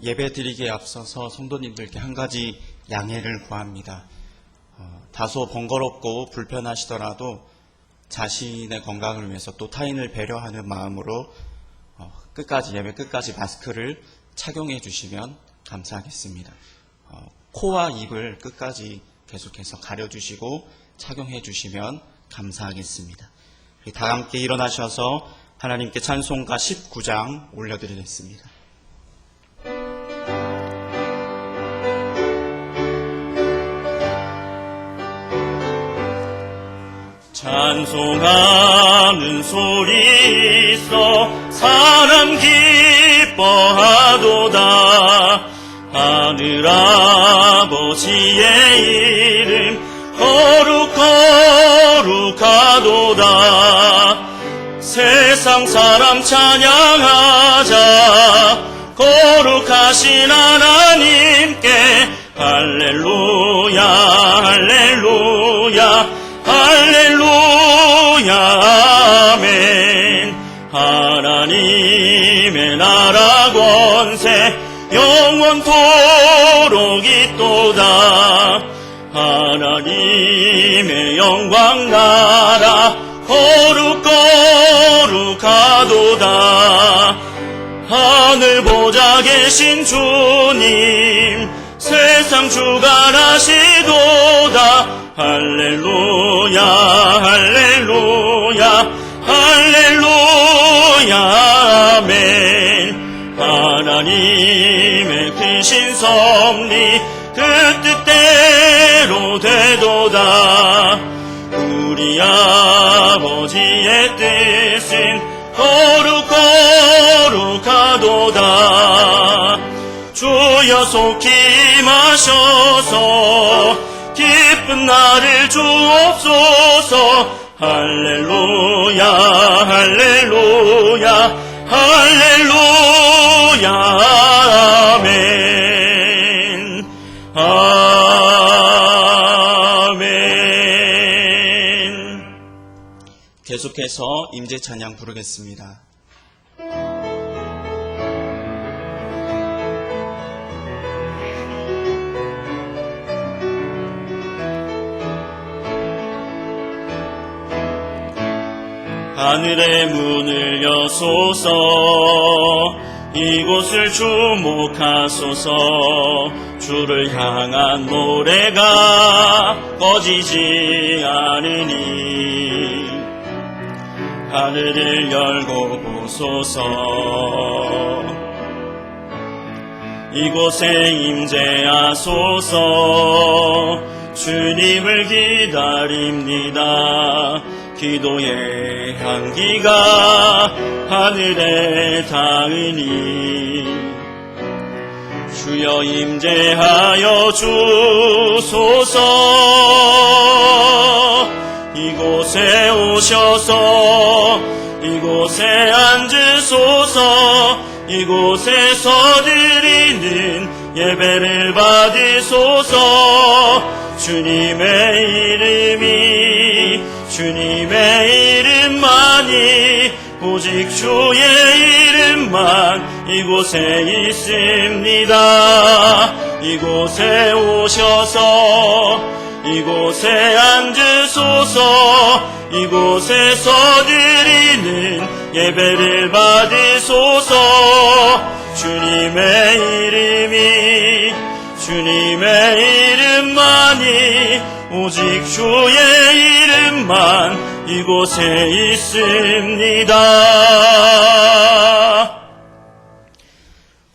예배 드리기에 앞서서 성도님들께 한 가지 양해를 구합니다. 다소 번거롭고 불편하시더라도 자신의 건강을 위해서 또 타인을 배려하는 마음으로 예배 끝까지 마스크를 착용해 주시면 감사하겠습니다. 코와 입을 끝까지 계속해서 가려주시고 착용해 주시면 감사하겠습니다. 다 함께 일어나셔서 하나님께 찬송가 19장 올려드리겠습니다. 찬송하는 소리 있어 사람 기뻐하도다. 하늘아버지의 이름 거룩하도다. 세상 사람 찬양하자. 거룩하신 하나님께 할렐루야 할렐루야 할렐루야 아멘. 하나님의 나라 권세 영원토록 있도다. 하나님의 영광 나라 거룩하도다. 하늘 보좌 계신 주님 세상 주관하시도다. 할렐루야 할렐루야 할렐루야 아멘. 하나님의 크신 섭리 그 뜻대로 되도다. 우리 아버지의 뜻은 거룩하도다. 주여 속히 임하셔서 기쁜 날을 주옵소서. 할렐루야 할렐루야 할렐루야 아멘 아멘. 계속해서 임재 찬양 부르겠습니다. 하늘의 문을 여소서. 이곳을 주목하소서. 주를 향한 노래가 꺼지지 않으니 하늘을 열고 보소서. 이곳에 임재하소서. 주님을 기다립니다. 기도의 향기가 하늘에 닿으니 주여 임재하여 주소서. 이곳에 오셔서 이곳에 앉으소서. 이곳에서 드리는 예배를 받으소서. 주님의 이름만이 오직 주의 이름만 이곳에 있습니다. 이곳에 오셔서 이곳에 앉으소서. 이곳에서 드리는 예배를 받으소서. 주님의 이름만이 오직 주의 이름만 이곳에 있습니다.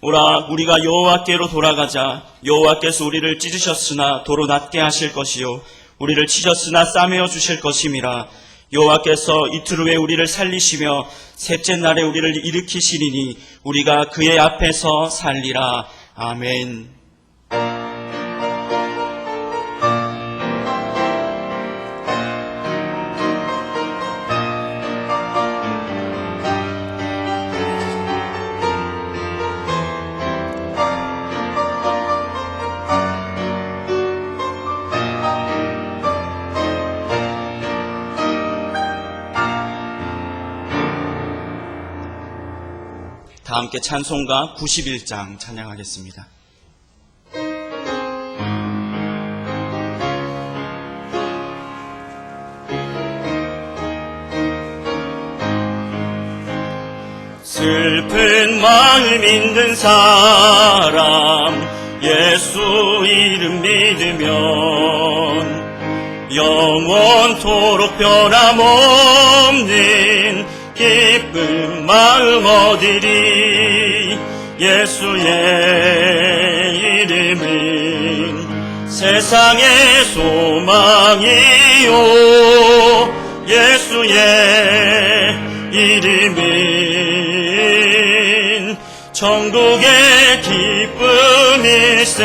오라 우리가 여호와께로 돌아가자. 여호와께서 우리를 찢으셨으나 도로 낫게 하실 것이요 우리를 치셨으나 싸매어 주실 것임이라. 여호와께서 이틀 후에 우리를 살리시며 셋째 날에 우리를 일으키시리니 우리가 그의 앞에서 살리라. 아멘. 다 함께 찬송가 91장 찬양하겠습니다. 슬픈 마음 있는 사람 예수 이름 믿으면 영원토록 변함없는 기쁜 마음 얻으리. 예수의 이름은 세상의 소망이요 예수의 이름은 천국의 기쁨일세.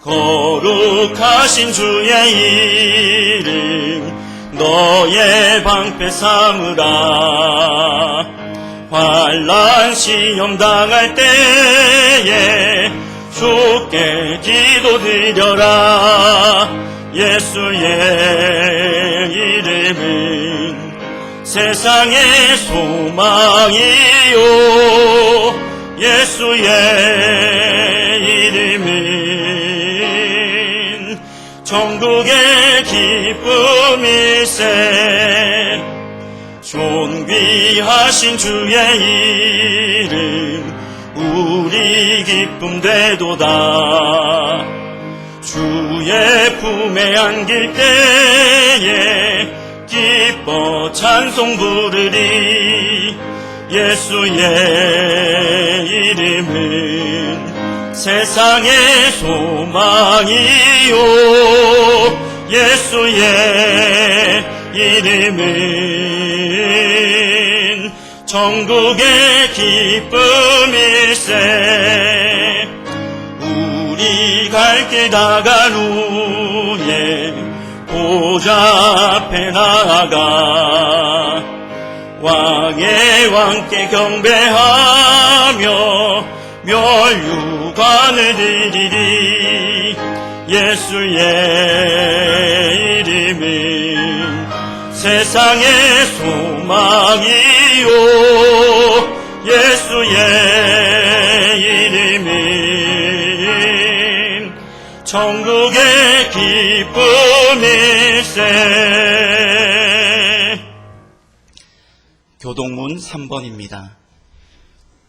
거룩하신 주의 이름 너의 방패 삼으라. 환난 시험 당할 때에 주께 기도드려라. 예수의 이름은 세상의 소망이요 예수의 이름은 천국의 기쁨일세. 존귀하신 주의 이름 우리 기쁨 되도다. 주의 품에 안길 때에 기뻐 찬송 부르리. 예수의 이름은 세상의 소망이요 예수의 이름은 천국의 기쁨일세. 우리 갈 길 다간 후에 보좌 앞에 나아가 왕의 왕께 경배하며 멸류관을 드리리. 예수의 이름은 세상의 소망이요 예수의 이름은 천국의 기쁨일세. 교동문 3번입니다.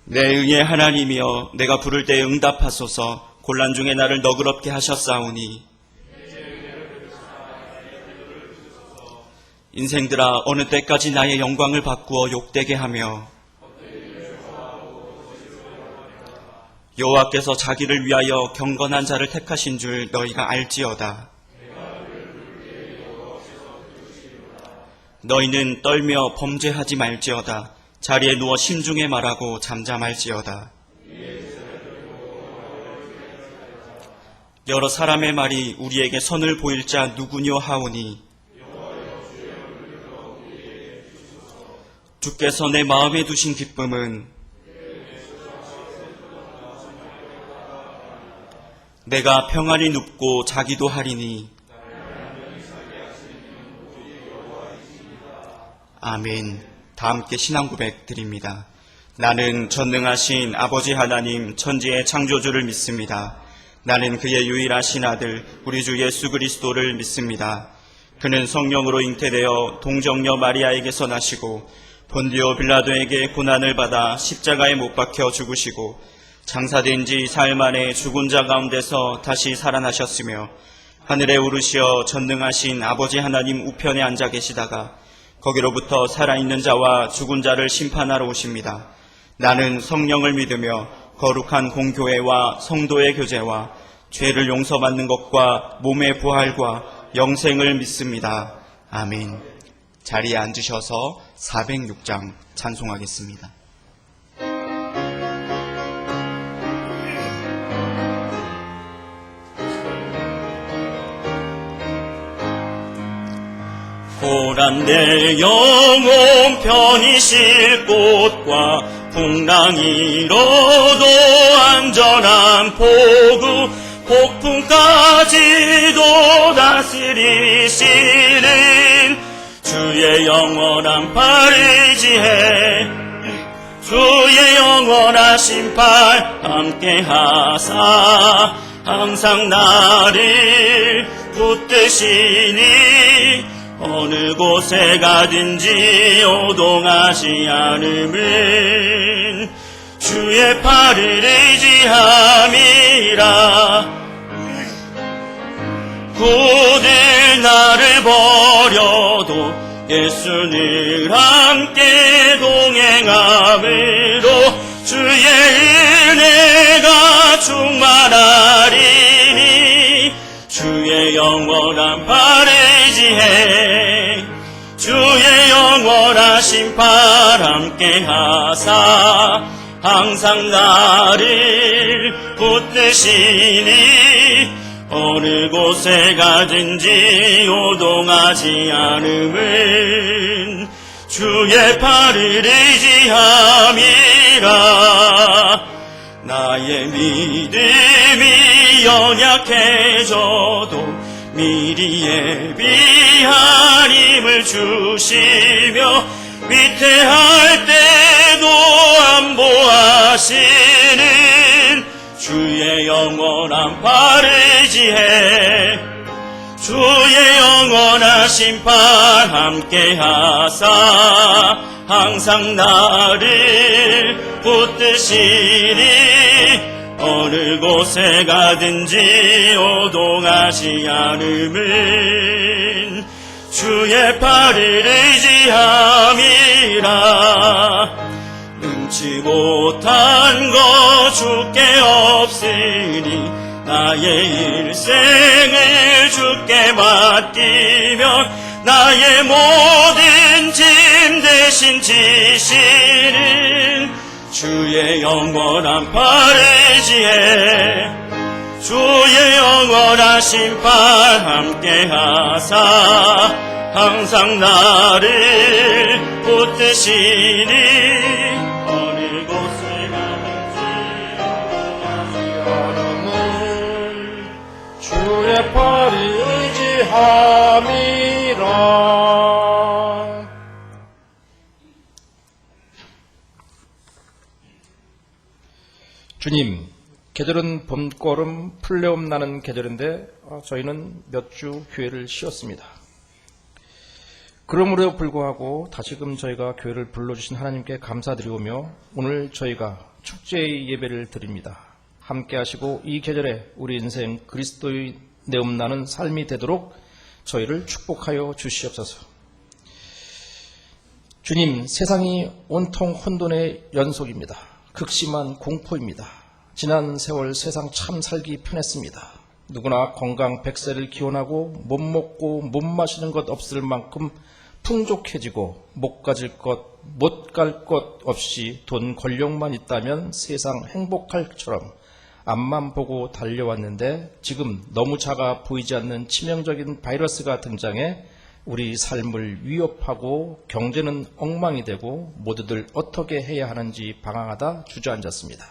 내 의의 하나님이여 내가 부를 때 응답하소서. 곤란 중에 나를 너그럽게 하셨사오니 인생들아 어느 때까지 나의 영광을 바꾸어 욕되게 하며 여호와께서 자기를 위하여 경건한 자를 택하신 줄 너희가 알지어다. 너희는 떨며 범죄하지 말지어다. 자리에 누워 심중에 말하고 잠잠할지어다. 여러 사람의 말이 우리에게 선을 보일 자 누구뇨 하오니 주께서 내 마음에 두신 기쁨은 내가 평안히 눕고 자기도 하리니. 아멘. 다 함께 신앙 고백 드립니다. 나는 전능하신 아버지 하나님 천지의 창조주를 믿습니다. 나는 그의 유일하신 아들 우리 주 예수 그리스도를 믿습니다. 그는 성령으로 잉태되어 동정녀 마리아에게서 나시고 본디오 빌라도에게 고난을 받아 십자가에 못 박혀 죽으시고 장사된 지 사흘 만에 죽은 자 가운데서 다시 살아나셨으며 하늘에 오르시어 전능하신 아버지 하나님 우편에 앉아 계시다가 거기로부터 살아있는 자와 죽은 자를 심판하러 오십니다. 나는 성령을 믿으며 거룩한 공교회와 성도의 교제와 죄를 용서받는 것과 몸의 부활과 영생을 믿습니다. 아멘. 자리에 앉으셔서 406장 찬송하겠습니다. 고란 내 영혼 편히 쉴 곳과 풍랑이로도 안전한 포구 폭풍까지도 다스리시는 주의 영원한 팔을 지혜 주의 영원하신 팔 함께 하사 항상 나를 붙드시니 어느 곳에 가든지 요동하지 않음은 주의 팔을 의지함이라. 고들 나를 버려도 예수는 함께 동행함으로 주의 은혜가 충만하리니 주의 영원한 팔을 의지해 주의 영원하신 팔 함께 하사 항상 나를 붙드시니 어느 곳에 가든지 요동하지 않음은 주의 팔을 의지함이라. 나의 믿음이 연약해져도 미리 예비한 힘을 주시며 위태할 때도 안보하시는 주의 영원한 팔을 의지해 주의 영원하신 팔 함께 하사 항상 나를 붙드시니 어느 곳에 가든지 요동하지 않음은 주의 팔을 의지함이라. 능치 못한 것 주께 없으니 나의 일생을 주께 맡기면 나의 모든 짐 대신 지시는 주의 영원한 팔을 의지해 주의 영원하신 팔 함께 하사 항상 나를 붙드시니 어느 곳에 가든지 주의 팔이 의지함이라. 주님, 계절은 봄거름 풀레움 나는 계절인데 저희는 몇 주 교회를 쉬었습니다. 그러므로 불구하고 다시금 저희가 교회를 불러주신 하나님께 감사드리오며 오늘 저희가 축제의 예배를 드립니다. 함께 하시고 이 계절에 우리 인생 그리스도의 내음나는 삶이 되도록 저희를 축복하여 주시옵소서. 주님, 세상이 온통 혼돈의 연속입니다. 극심한 공포입니다. 지난 세월 세상 참 살기 편했습니다. 누구나 건강 100세를 기원하고 못 먹고 못 마시는 것 없을 만큼 풍족해지고 못 가질 것, 못 갈 것 없이 돈 권력만 있다면 세상 행복할 것처럼 앞만 보고 달려왔는데 지금 너무 작아 보이지 않는 치명적인 바이러스가 등장해 우리 삶을 위협하고 경제는 엉망이 되고 모두들 어떻게 해야 하는지 방황하다 주저앉았습니다.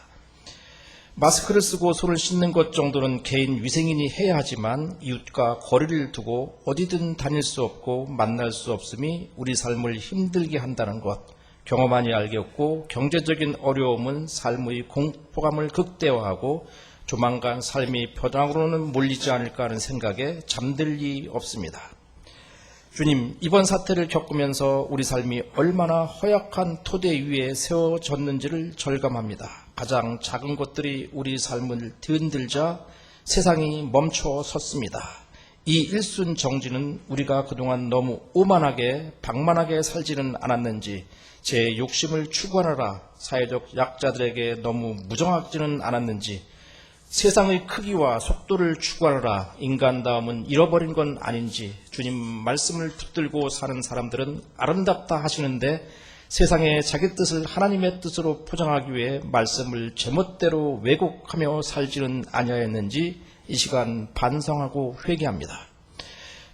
마스크를 쓰고 손을 씻는 것 정도는 개인 위생인이 해야 하지만 이웃과 거리를 두고 어디든 다닐 수 없고 만날 수 없음이 우리 삶을 힘들게 한다는 것 경험하니 알겠고 경제적인 어려움은 삶의 공포감을 극대화하고 조만간 삶이 벼랑으로는 몰리지 않을까 하는 생각에 잠들 리 없습니다. 주님, 이번 사태를 겪으면서 우리 삶이 얼마나 허약한 토대 위에 세워졌는지를 절감합니다. 가장 작은 것들이 우리 삶을 뒤흔들자 세상이 멈춰 섰습니다. 이 일순 정지는 우리가 그동안 너무 오만하게 방만하게 살지는 않았는지 제 욕심을 추구하느라 사회적 약자들에게 너무 무정하지는 않았는지 세상의 크기와 속도를 추구하느라 인간다움은 잃어버린 건 아닌지 주님 말씀을 붙들고 사는 사람들은 아름답다 하시는데 세상에 자기 뜻을 하나님의 뜻으로 포장하기 위해 말씀을 제멋대로 왜곡하며 살지는 아니하였는지 이 시간 반성하고 회개합니다.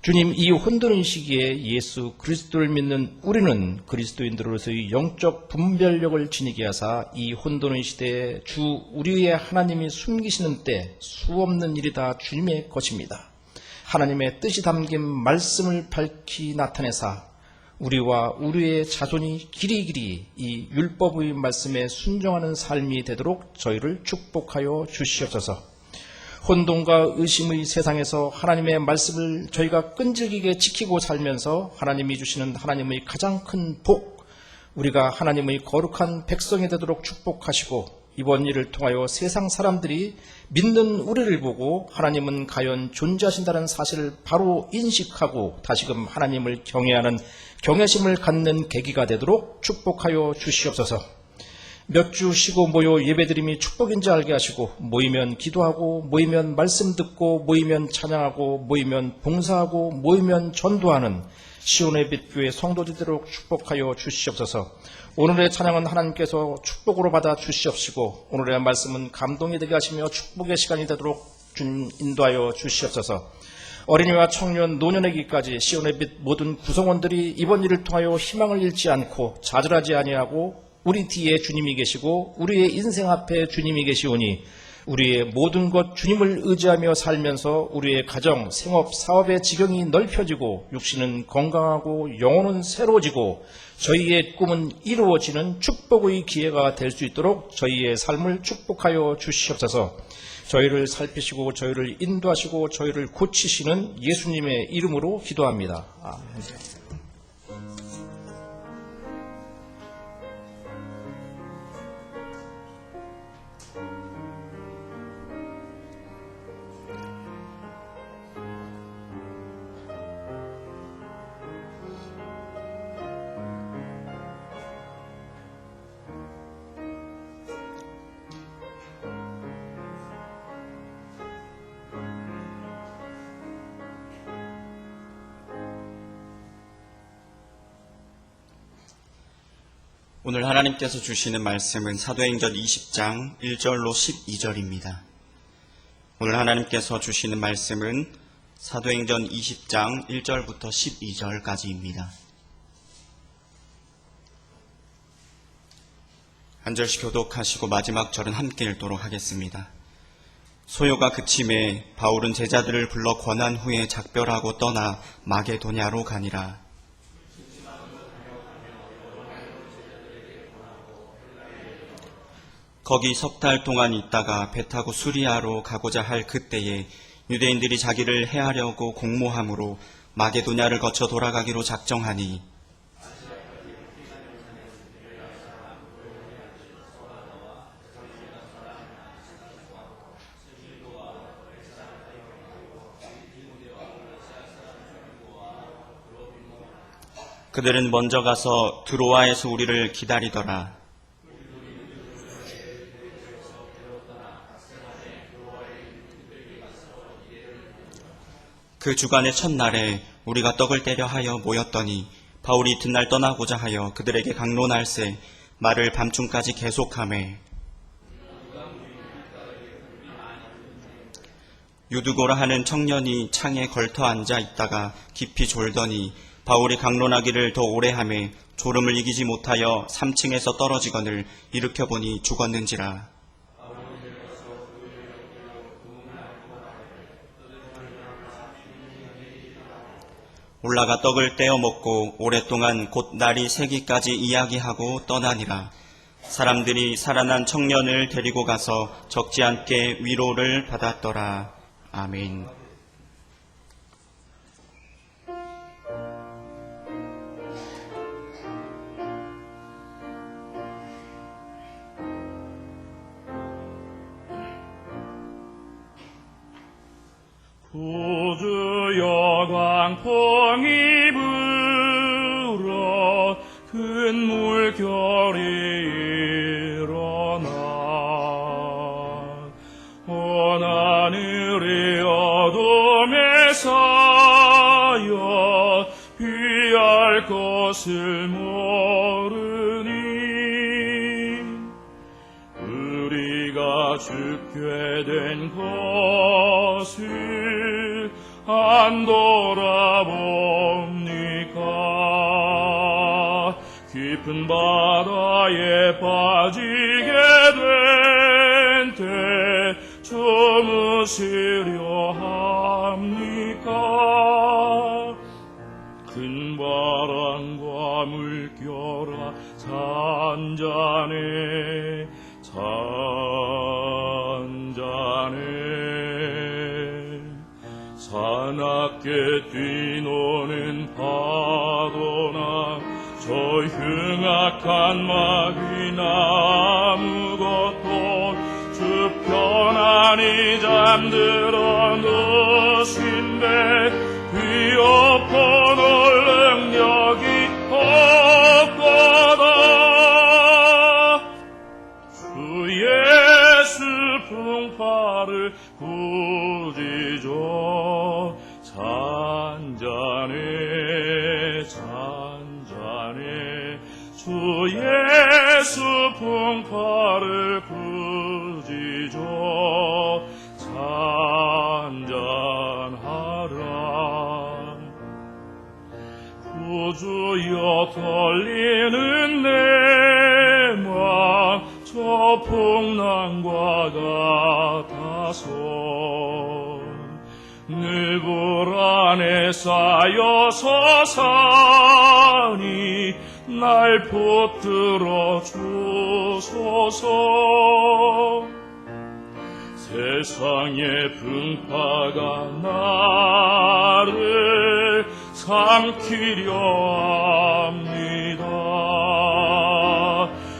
주님, 이 혼돈의 시기에 예수 그리스도를 믿는 우리는 그리스도인들로서의 영적 분별력을 지니게 하사 이 혼돈의 시대에 주 우리의 하나님이 숨기시는 때 수없는 일이 다 주님의 것입니다. 하나님의 뜻이 담긴 말씀을 밝히 나타내사 우리와 우리의 자손이 길이길이 이 율법의 말씀에 순종하는 삶이 되도록 저희를 축복하여 주시옵소서. 혼돈과 의심의 세상에서 하나님의 말씀을 저희가 끈질기게 지키고 살면서 하나님이 주시는 하나님의 가장 큰 복, 우리가 하나님의 거룩한 백성이 되도록 축복하시고, 이번 일을 통하여 세상 사람들이 믿는 우리를 보고 하나님은 과연 존재하신다는 사실을 바로 인식하고 다시금 하나님을 경외하는 경외심을 갖는 계기가 되도록 축복하여 주시옵소서. 몇 주 쉬고 모여 예배드림이 축복인지 알게 하시고, 모이면 기도하고, 모이면 말씀 듣고, 모이면 찬양하고, 모이면 봉사하고, 모이면 전도하는 시온의 빛 교회 성도들 되도록 축복하여 주시옵소서. 오늘의 찬양은 하나님께서 축복으로 받아 주시옵시고, 오늘의 말씀은 감동이 되게 하시며 축복의 시간이 되도록 주님 인도하여 주시옵소서. 어린이와 청년, 노년에게까지 시온의 빛 모든 구성원들이 이번 일을 통하여 희망을 잃지 않고 좌절하지 아니하고, 우리 뒤에 주님이 계시고 우리의 인생 앞에 주님이 계시오니 우리의 모든 것 주님을 의지하며 살면서 우리의 가정, 생업, 사업의 지경이 넓혀지고 육신은 건강하고 영혼은 새로워지고 저희의 꿈은 이루어지는 축복의 기회가 될 수 있도록 저희의 삶을 축복하여 주시옵소서. 저희를 살피시고 저희를 인도하시고 저희를 고치시는 예수님의 이름으로 기도합니다. 아멘. 오늘 하나님께서 주시는 말씀은 사도행전 20장 1절로 12절입니다. 오늘 하나님께서 주시는 말씀은 사도행전 20장 1절부터 12절까지입니다. 한 절씩 교독하시고 마지막 절은 함께 읽도록 하겠습니다. 소요가 그침에 바울은 제자들을 불러 권한 후에 작별하고 떠나 마게도냐로 가니라. 거기 석 달 동안 있다가 배 타고 수리아로 가고자 할 그때에 유대인들이 자기를 해하려고 공모함으로 마게도냐를 거쳐 돌아가기로 작정하니 그들은 먼저 가서 드로아에서 우리를 기다리더라. 그 주간의 첫날에 우리가 떡을 떼려 하여 모였더니 바울이 이튿날 떠나고자 하여 그들에게 강론할세 말을 밤중까지 계속하매 유두고라 하는 청년이 창에 걸터 앉아 있다가 깊이 졸더니 바울이 강론하기를 더 오래 하매 졸음을 이기지 못하여 3층에서 떨어지거늘 일으켜보니 죽었는지라. 올라가 떡을 떼어 먹고 오랫동안 곧 날이 새기까지 이야기하고 떠나니라. 사람들이 살아난 청년을 데리고 가서 적지 않게 위로를 받았더라. 아멘. 구주여 광풍이 불어 큰 물결이 일어나 온 하늘이 어둠에 쌓여 피할 것을 모르니 우리가 죽게 된 것을 안 돌아봅니까? 깊은 바다에 빠지게 된 때 주무시려 합니까? 큰 바람과 잔잔해 잔잔해 사납게 뛰노는 파도나 저 흉악한 마귀나 아무것도 주 편안히 잠들어 누신데 뒤엎어 놓을 능력이 없거다 주의 슬픔파를 꾸짖어 잔잔해 잔잔해 주의 슬픔파를 꾸짖어 잔잔하라 구주여 떨리는 내 맘 저 풍랑과 같아서 늘 불안에 쌓여서 사니 날 붙들어 주소서 세상의 풍파가 나를 삼키려 합니다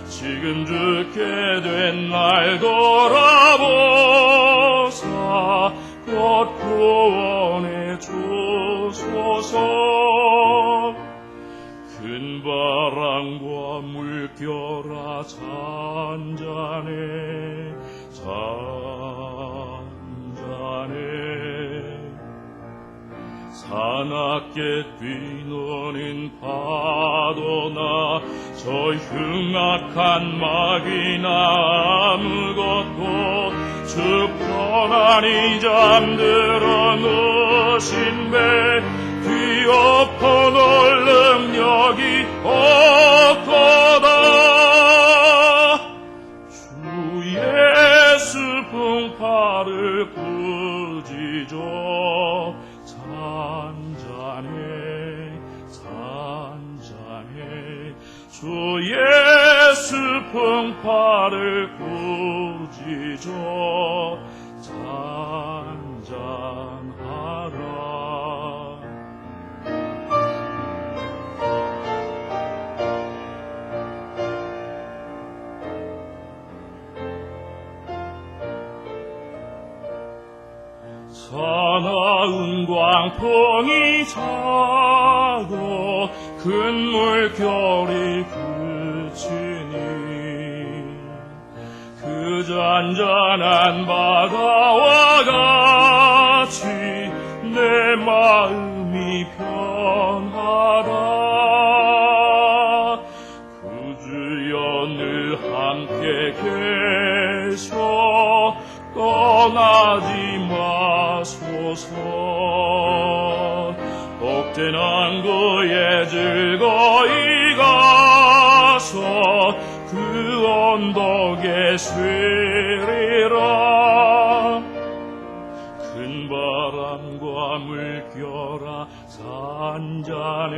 지금 죽게 된 날 돌아보사 곧 구원해 주소서 큰 바람과 물결아 잔잔해 잔잔해 사납게 뛰노는 파도나 저 흉악한 마귀나 아무것도 주 편안히 잠들어 누신 배 뒤엎어 놓을 능력이 없거다 주의 슬픔파를 꾸짖어 잔잔해 잔잔해 주의 슬픔파를 꾸짖어 잔잔하라 사나운 광풍이 차고 큰 물결이 그치니 그 잔잔한 바다와 같이 내 마음이 편하다 구주여 늘 함께 계셔 떠나지 마소서 복된 항구에 즐거이 가서 그 언덕에 쉬리라 큰 바람과 물결아 잔잔해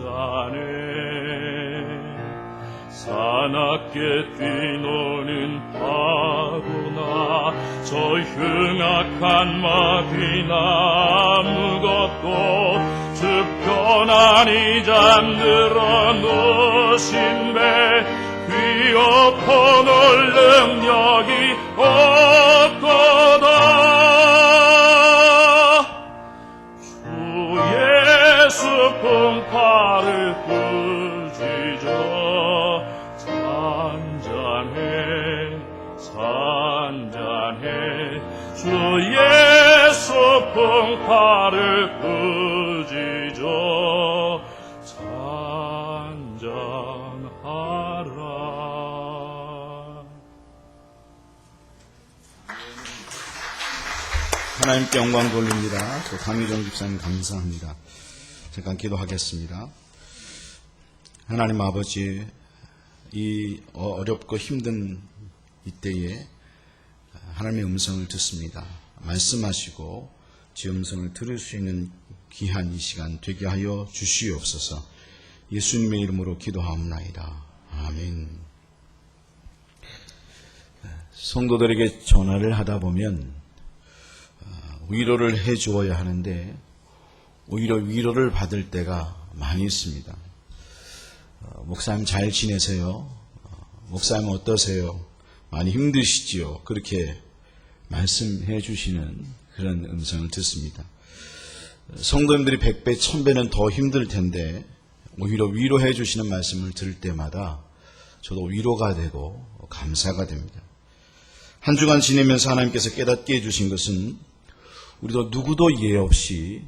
잔잔해 사납게 뛰노는 파도나 저 흉악한 마귀나 아무것도 주 편안히 잠들어 누신 배 뒤엎어 놓을 능력이 없거다 주의 슬픔파를 꾸짖어 잔잔해 잔잔해 주의 슬픔파를 꾸짖어 잔잔하라 하나님께 영광 돌립니다. 또 강유정 집사님 감사합니다. 잠깐 기도하겠습니다. 하나님 아버지, 이 어렵고 힘든 이때에 하나님의 음성을 듣습니다. 말씀하시고 제 음성을 들을 수 있는 귀한 이 시간 되게 하여 주시옵소서. 예수님의 이름으로 기도하옵나이다. 아멘. 성도들에게 전화를 하다 보면 위로를 해 주어야 하는데 오히려 위로를 받을 때가 많이 있습니다. 목사님 잘 지내세요? 목사님 어떠세요? 많이 힘드시지요? 그렇게 말씀해 주시는 그런 음성을 듣습니다. 성도님들이 100배, 1000배는 더 힘들 텐데 오히려 위로해 주시는 말씀을 들을 때마다 저도 위로가 되고 감사가 됩니다. 한 주간 지내면서 하나님께서 깨닫게 해주신 것은 우리도 누구도 예 없이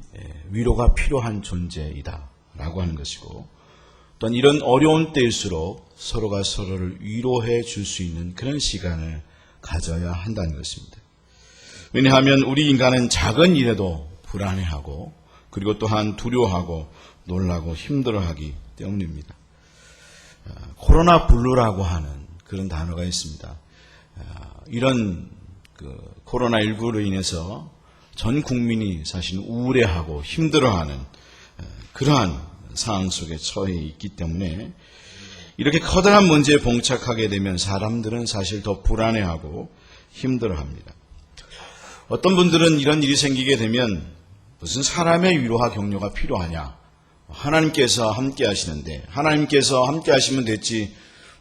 위로가 필요한 존재이다 라고 하는 것이고, 또한 이런 어려운 때일수록 서로가 서로를 위로해 줄 수 있는 그런 시간을 가져야 한다는 것입니다. 왜냐하면 우리 인간은 작은 일에도 불안해하고 그리고 또한 두려워하고 놀라고 힘들어하기 때문입니다. 코로나 블루라고 하는 그런 단어가 있습니다. 이런 코로나19로 인해서 전 국민이 사실 우울해하고 힘들어하는 그러한 상황 속에 처해 있기 때문에 이렇게 커다란 문제에 봉착하게 되면 사람들은 사실 더 불안해하고 힘들어합니다. 어떤 분들은 이런 일이 생기게 되면 무슨 사람의 위로와 격려가 필요하냐? 하나님께서 함께 하시는데 하나님께서 함께 하시면 됐지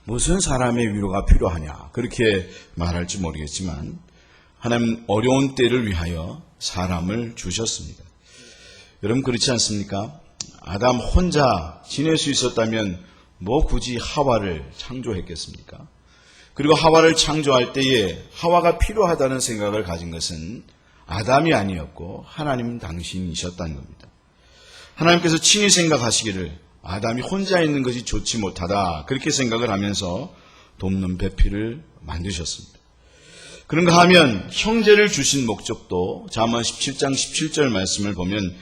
무슨 사람의 위로가 필요하냐? 그렇게 말할지 모르겠지만 하나님 어려운 때를 위하여 사람을 주셨습니다. 여러분 그렇지 않습니까? 아담 혼자 지낼 수 있었다면 뭐 굳이 하와를 창조했겠습니까? 그리고 하와를 창조할 때에 하와가 필요하다는 생각을 가진 것은 아담이 아니었고 하나님 당신이셨다는 겁니다. 하나님께서 친히 생각하시기를 아담이 혼자 있는 것이 좋지 못하다 그렇게 생각을 하면서 돕는 배필을 만드셨습니다. 그런가 하면 형제를 주신 목적도 잠언 17장 17절 말씀을 보면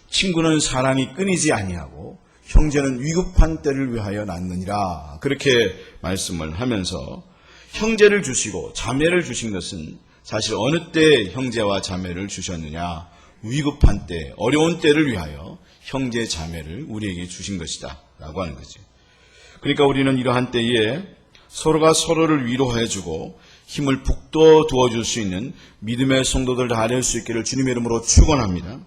친구는 사랑이 끊이지 아니하고 형제는 위급한 때를 위하여 낳느니라 그렇게 말씀을 하면서 형제를 주시고 자매를 주신 것은 사실 어느 때 형제와 자매를 주셨느냐? 위급한 때, 어려운 때를 위하여 형제 자매를 우리에게 주신 것이다 라고 하는 거죠. 그러니까 우리는 이러한 때에 서로가 서로를 위로해주고 힘을 북돋워 두어줄 수 있는 믿음의 성도들 다 될 수 있기를 주님의 이름으로 축원합니다.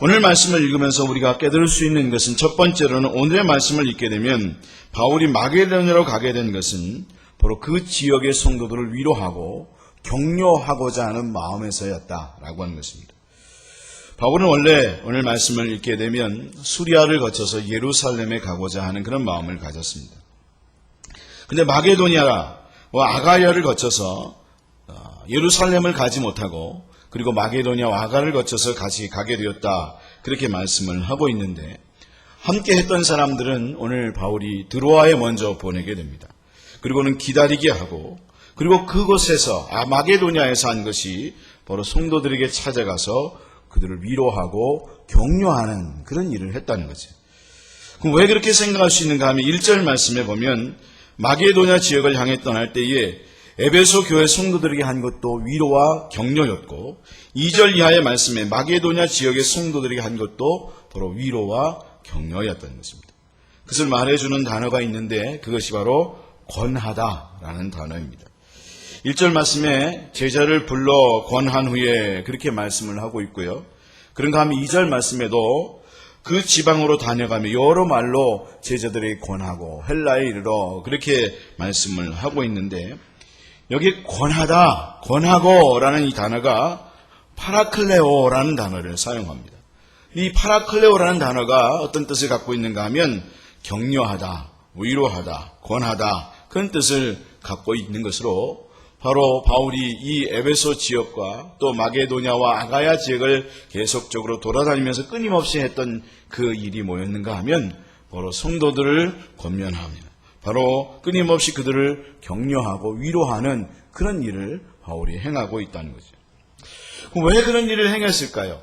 오늘 말씀을 읽으면서 우리가 깨달을 수 있는 것은 첫 번째로는 오늘의 말씀을 읽게 되면 바울이 마게도냐로 가게 된 것은 바로 그 지역의 성도들을 위로하고 격려하고자 하는 마음에서였다라고 하는 것입니다. 바울은 원래 오늘 말씀을 읽게 되면 수리아를 거쳐서 예루살렘에 가고자 하는 그런 마음을 가졌습니다. 근데 마게도냐와 아가야를 거쳐서 예루살렘을 가지 못하고 그리고 마게도냐와 아가를 거쳐서 같이 가게 되었다 그렇게 말씀을 하고 있는데 함께 했던 사람들은 오늘 바울이 드로아에 먼저 보내게 됩니다. 그리고는 기다리게 하고 그리고 그곳에서 마게도냐에서 한 것이 바로 성도들에게 찾아가서 그들을 위로하고 격려하는 그런 일을 했다는 거죠. 그럼 왜 그렇게 생각할 수 있는가 하면 1절 말씀에 보면 마게도냐 지역을 향해 떠날 때에 에베소 교회 성도들에게 한 것도 위로와 격려였고 2절 이하의 말씀에 마게도냐 지역의 성도들에게 한 것도 바로 위로와 격려였다는 것입니다. 그것을 말해주는 단어가 있는데 그것이 바로 권하다라는 단어입니다. 1절 말씀에 제자를 불러 권한 후에 그렇게 말씀을 하고 있고요. 그런가 하면 2절 말씀에도 그 지방으로 다녀가며 여러 말로 제자들에게 권하고 헬라에 이르러 그렇게 말씀을 하고 있는데 여기 권하다, 권하고라는 이 단어가 파라클레오라는 단어를 사용합니다. 이 파라클레오라는 단어가 어떤 뜻을 갖고 있는가 하면 격려하다, 위로하다, 권하다 그런 뜻을 갖고 있는 것으로 바로 바울이 이 에베소 지역과 또 마게도냐와 아가야 지역을 계속적으로 돌아다니면서 끊임없이 했던 그 일이 뭐였는가 하면 바로 성도들을 권면합니다. 바로 끊임없이 그들을 격려하고 위로하는 그런 일을 바울이 행하고 있다는 거죠. 그럼 왜 그런 일을 행했을까요?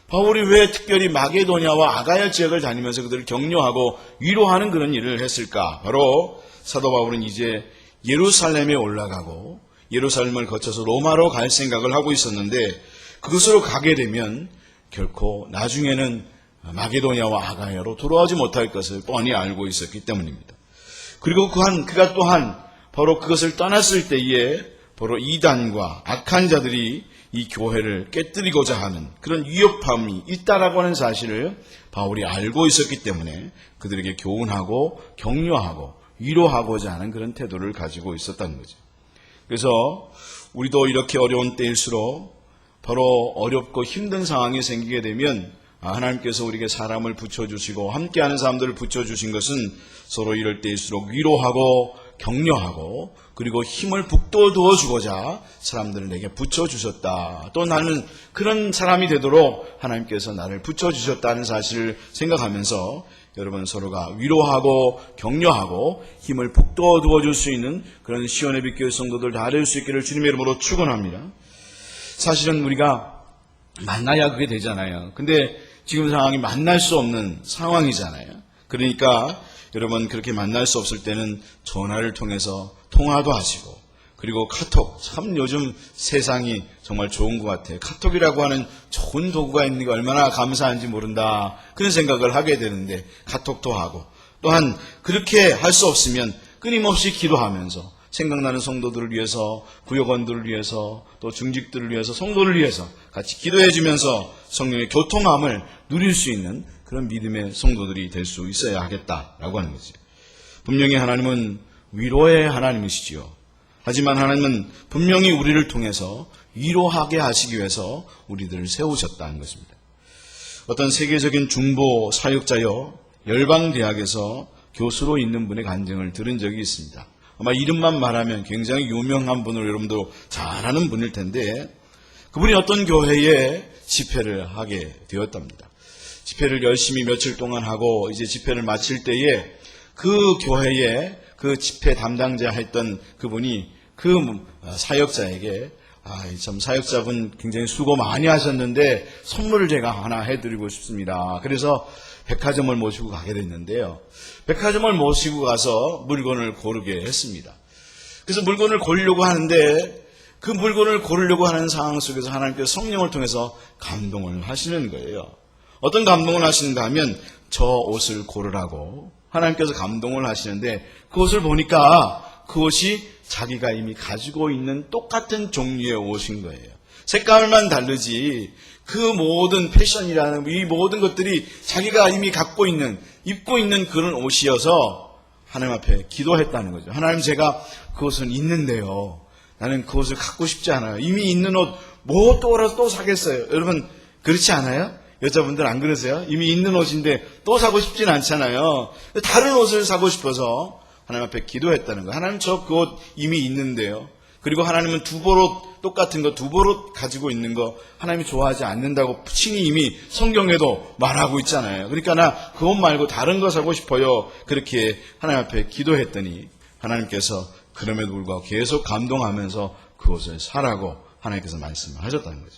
바울이 왜 특별히 마게도냐와 아가야 지역을 다니면서 그들을 격려하고 위로하는 그런 일을 했을까? 바로 사도 바울은 이제 예루살렘에 올라가고 예루살렘을 거쳐서 로마로 갈 생각을 하고 있었는데 그곳으로 가게 되면 결코 나중에는 마게도냐와 아가야로 돌아오지 못할 것을 뻔히 알고 있었기 때문입니다. 그리고 그가 또한 바로 그것을 떠났을 때에 바로 이단과 악한 자들이 이 교회를 깨뜨리고자 하는 그런 위협함이 있다라고 하는 사실을 바울이 알고 있었기 때문에 그들에게 교훈하고 격려하고 위로하고자 하는 그런 태도를 가지고 있었다는 거죠. 그래서 우리도 이렇게 어려운 때일수록 바로 어렵고 힘든 상황이 생기게 되면 하나님께서 우리에게 사람을 붙여주시고 함께하는 사람들을 붙여주신 것은 서로 이럴 때일수록 위로하고 격려하고 그리고 힘을 북돋워 주고자 사람들을 내게 붙여주셨다. 또 나는 그런 사람이 되도록 하나님께서 나를 붙여주셨다는 사실을 생각하면서 여러분 서로가 위로하고 격려하고 힘을 북돋워 줄 수 있는 그런 시온의 빛교회 성도들 다 될 수 있기를 주님의 이름으로 축원합니다. 사실은 우리가 만나야 그게 되잖아요. 근데 지금 상황이 만날 수 없는 상황이잖아요. 그러니까 여러분 그렇게 만날 수 없을 때는 전화를 통해서 통화도 하시고 그리고 카톡, 참 요즘 세상이 정말 좋은 것 같아요. 카톡이라고 하는 좋은 도구가 있는 게 얼마나 감사한지 모른다 그런 생각을 하게 되는데 카톡도 하고 또한 그렇게 할 수 없으면 끊임없이 기도하면서 생각나는 성도들을 위해서 구역원들을 위해서 또 중직들을 위해서 성도를 위해서 같이 기도해 주면서 성령의 교통함을 누릴 수 있는 그런 믿음의 성도들이 될 수 있어야 하겠다라고 하는 거죠. 분명히 하나님은 위로의 하나님이시지요. 하지만 하나님은 분명히 우리를 통해서 위로하게 하시기 위해서 우리들을 세우셨다는 것입니다. 어떤 세계적인 중보 사역자여 열방대학에서 교수로 있는 분의 간증을 들은 적이 있습니다. 아마 이름만 말하면 굉장히 유명한 분으로 여러분도 잘 아는 분일 텐데 그분이 어떤 교회에 집회를 하게 되었답니다. 집회를 열심히 며칠 동안 하고 이제 집회를 마칠 때에 그 교회에 그 집회 담당자 했던 그분이 그 사역자에게 참 사역자분 굉장히 수고 많이 하셨는데 선물을 제가 하나 해드리고 싶습니다. 그래서 백화점을 모시고 가게 됐는데요. 백화점을 모시고 가서 물건을 고르게 했습니다. 그래서 물건을 고르려고 하는데 그 물건을 고르려고 하는 상황 속에서 하나님께서 성령을 통해서 감동을 하시는 거예요. 어떤 감동을 하시는가 하면 저 옷을 고르라고 하나님께서 감동을 하시는데 그 옷을 보니까 그 옷이 자기가 이미 가지고 있는 똑같은 종류의 옷인 거예요. 색깔만 다르지 그 모든 패션이라는 이 모든 것들이 자기가 이미 갖고 있는 입고 있는 그런 옷이어서 하나님 앞에 기도했다는 거죠. 하나님 제가 그 옷은 있는데요. 나는 그 옷을 갖고 싶지 않아요. 이미 있는 옷 뭐 또 사겠어요. 여러분 그렇지 않아요? 여자분들 안 그러세요? 이미 있는 옷인데 또 사고 싶진 않잖아요. 다른 옷을 사고 싶어서 하나님 앞에 기도했다는 거예요. 하나님 저 그 옷 이미 있는데요. 그리고 하나님은 두 벌옷 똑같은 거 두 벌옷 가지고 있는 거 하나님이 좋아하지 않는다고 친히 이미 성경에도 말하고 있잖아요. 그러니까 나 그 옷 말고 다른 거 사고 싶어요. 그렇게 하나님 앞에 기도했더니 하나님께서 그럼에도 불구하고 계속 감동하면서 그 옷을 사라고 하나님께서 말씀을 하셨다는 거죠.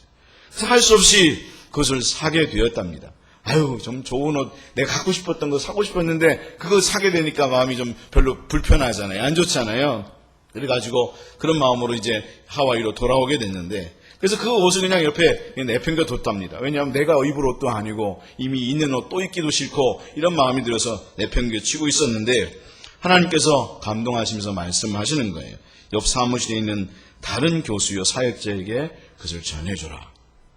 그래서 할 수 없이 그것을 사게 되었답니다. 아유 좀 좋은 옷 내가 갖고 싶었던 거 사고 싶었는데 그거 사게 되니까 마음이 좀 별로 불편하잖아요. 안 좋잖아요. 그래가지고 그런 마음으로 이제 하와이로 돌아오게 됐는데 그래서 그 옷을 그냥 옆에 내팽겨 뒀답니다. 왜냐하면 내가 입을 옷도 아니고 이미 있는 옷 또 입기도 싫고 이런 마음이 들어서 내팽겨 치고 있었는데 하나님께서 감동하시면서 말씀하시는 거예요. 옆 사무실에 있는 다른 교수요 사역자에게 그것을 전해줘라.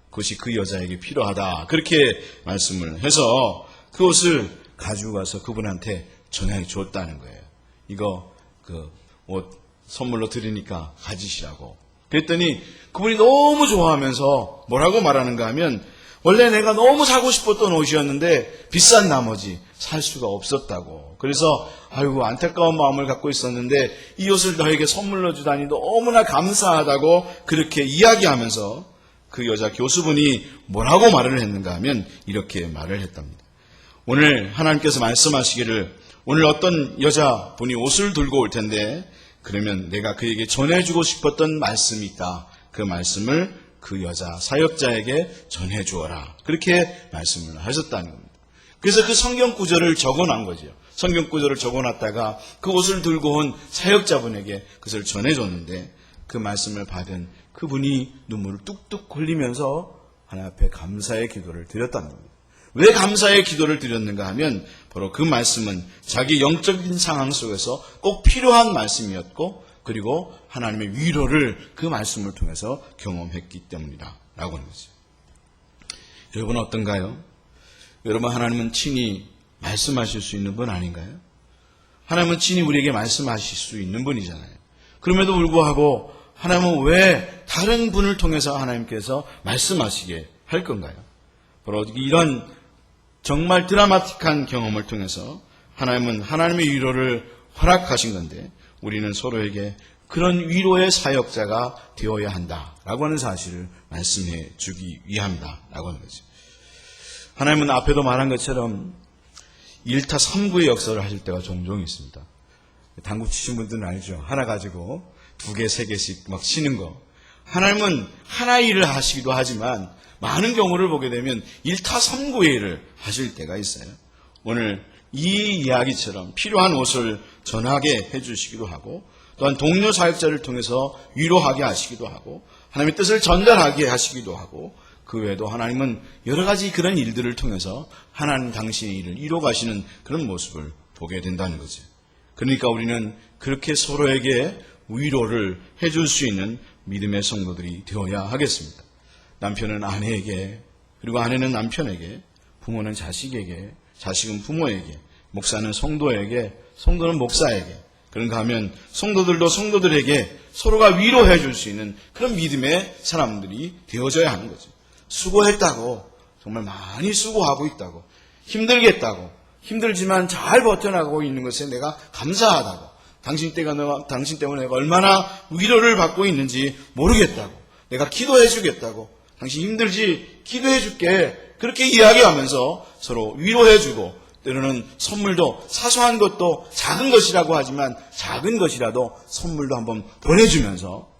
그것이 그 여자에게 필요하다. 그렇게 말씀을 해서 그 옷을 가지고 가서 그분한테 전해 줬다는 거예요. 이거 그 옷 선물로 드리니까 가지시라고. 그랬더니 그분이 너무 좋아하면서 뭐라고 말하는가 하면 원래 내가 너무 사고 싶었던 옷이었는데 비싼 나머지 살 수가 없었다고. 그래서 아이고 안타까운 마음을 갖고 있었는데 이 옷을 너에게 선물로 주다니 너무나 감사하다고 그렇게 이야기하면서 그 여자 교수분이 뭐라고 말을 했는가 하면 이렇게 말을 했답니다. 오늘 하나님께서 말씀하시기를 오늘 어떤 여자분이 옷을 들고 올 텐데 그러면 내가 그에게 전해주고 싶었던 말씀이 있다. 그 말씀을 그 여자 사역자에게 전해주어라. 그렇게 말씀을 하셨다는 겁니다. 그래서 그 성경 구절을 적어놓은 거죠. 성경 구절을 적어놨다가 그 옷을 들고 온 사역자분에게 그것을 전해줬는데 그 말씀을 받은 그분이 눈물을 뚝뚝 흘리면서 하나님 앞에 감사의 기도를 드렸다는 겁니다. 왜 감사의 기도를 드렸는가 하면 바로 그 말씀은 자기 영적인 상황 속에서 꼭 필요한 말씀이었고 그리고 하나님의 위로를 그 말씀을 통해서 경험했기 때문이다 라고 하는 거죠. 여러분 어떤가요? 여러분 하나님은 친히 말씀하실 수 있는 분 아닌가요? 하나님은 친히 우리에게 말씀하실 수 있는 분이잖아요. 그럼에도 불구하고 하나님은 왜 다른 분을 통해서 하나님께서 말씀하시게 할 건가요? 바로 이런 정말 드라마틱한 경험을 통해서 하나님은 하나님의 위로를 허락하신 건데 우리는 서로에게 그런 위로의 사역자가 되어야 한다라고 하는 사실을 말씀해 주기 위함이다라고 하는 거죠. 하나님은 앞에도 말한 것처럼 1타 3구의 역사를 하실 때가 종종 있습니다. 당구 치신 분들은 알죠. 하나 가지고 2개, 3개씩 막 치는 거. 하나님은 하나 일을 하시기도 하지만 많은 경우를 보게 되면 1타 3구의 일을 하실 때가 있어요. 오늘 이 이야기처럼 필요한 옷을 전하게 해주시기도 하고 또한 동료 사역자를 통해서 위로하게 하시기도 하고 하나님의 뜻을 전달하게 하시기도 하고 그 외에도 하나님은 여러 가지 그런 일들을 통해서 하나님 당신의 일을 이뤄가시는 그런 모습을 보게 된다는 거죠. 그러니까 우리는 그렇게 서로에게 위로를 해줄 수 있는 믿음의 성도들이 되어야 하겠습니다. 남편은 아내에게, 그리고 아내는 남편에게, 부모는 자식에게, 자식은 부모에게, 목사는 성도에게, 성도는 목사에게, 그런가 하면 성도들도 성도들에게 서로가 위로해 줄 수 있는 그런 믿음의 사람들이 되어져야 하는 거죠. 수고했다고, 정말 많이 수고하고 있다고, 힘들겠다고, 힘들지만 잘 버텨나가고 있는 것에 내가 감사하다고, 당신 때문에 내가 얼마나 위로를 받고 있는지 모르겠다고, 내가 기도해 주겠다고, 당신 힘들지 기도해 줄게, 그렇게 이야기하면서 서로 위로해 주고 때로는 선물도 사소한 것도 작은 것이라고 하지만 작은 것이라도 선물도 한번 보내주면서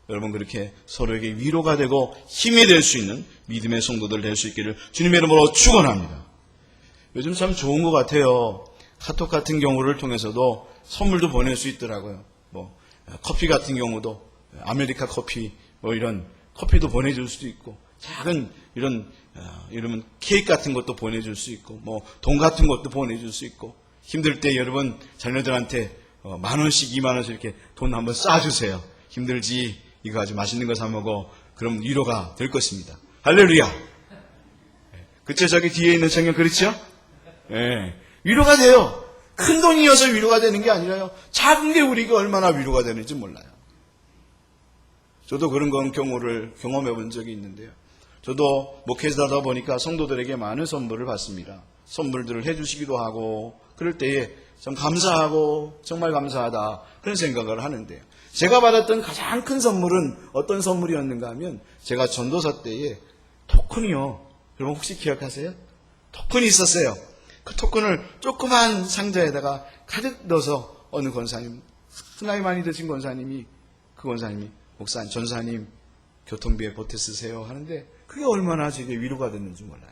여러분 그렇게 서로에게 위로가 되고 힘이 될 수 있는 믿음의 성도들 될 수 있기를 주님의 이름으로 축원합니다. 요즘 참 좋은 것 같아요. 카톡 같은 경우를 통해서도 선물도 보낼 수 있더라고요. 커피 같은 경우도 아메리카 커피 이런 커피도 보내줄 수도 있고 작은 이런 케이크 같은 것도 보내줄 수 있고 돈 같은 것도 보내줄 수 있고 힘들 때 여러분 자녀들한테 10,000원씩 20,000원씩 이렇게 돈 한번 쏴주세요. 힘들지 이거 아주 맛있는 거 사 먹어. 그럼 위로가 될 것입니다. 할렐루야. 그쵸? 저기 뒤에 있는 청년 그렇죠? 네. 위로가 돼요. 큰 돈이어서 위로가 되는 게 아니라요. 작은 게 우리가 얼마나 위로가 되는지 몰라요. 저도 그런 경우를 경험해 본 적이 있는데요. 저도 목회에서 하다 보니까 성도들에게 많은 선물을 받습니다. 선물들을 해주시기도 하고 그럴 때에 참 감사하고 정말 감사하다 그런 생각을 하는데요. 제가 받았던 가장 큰 선물은 어떤 선물이었는가 하면 제가 전도사 때에 토큰이요. 여러분 혹시 기억하세요? 토큰이 있었어요. 그 토큰을 조그만 상자에다가 가득 넣어서 어느 권사님, 나이 많이 드신 권사님이 그 권사님이 목사님, 전사님 교통비에 보태 쓰세요 하는데 그게 얼마나 제게 위로가 됐는지 몰라요.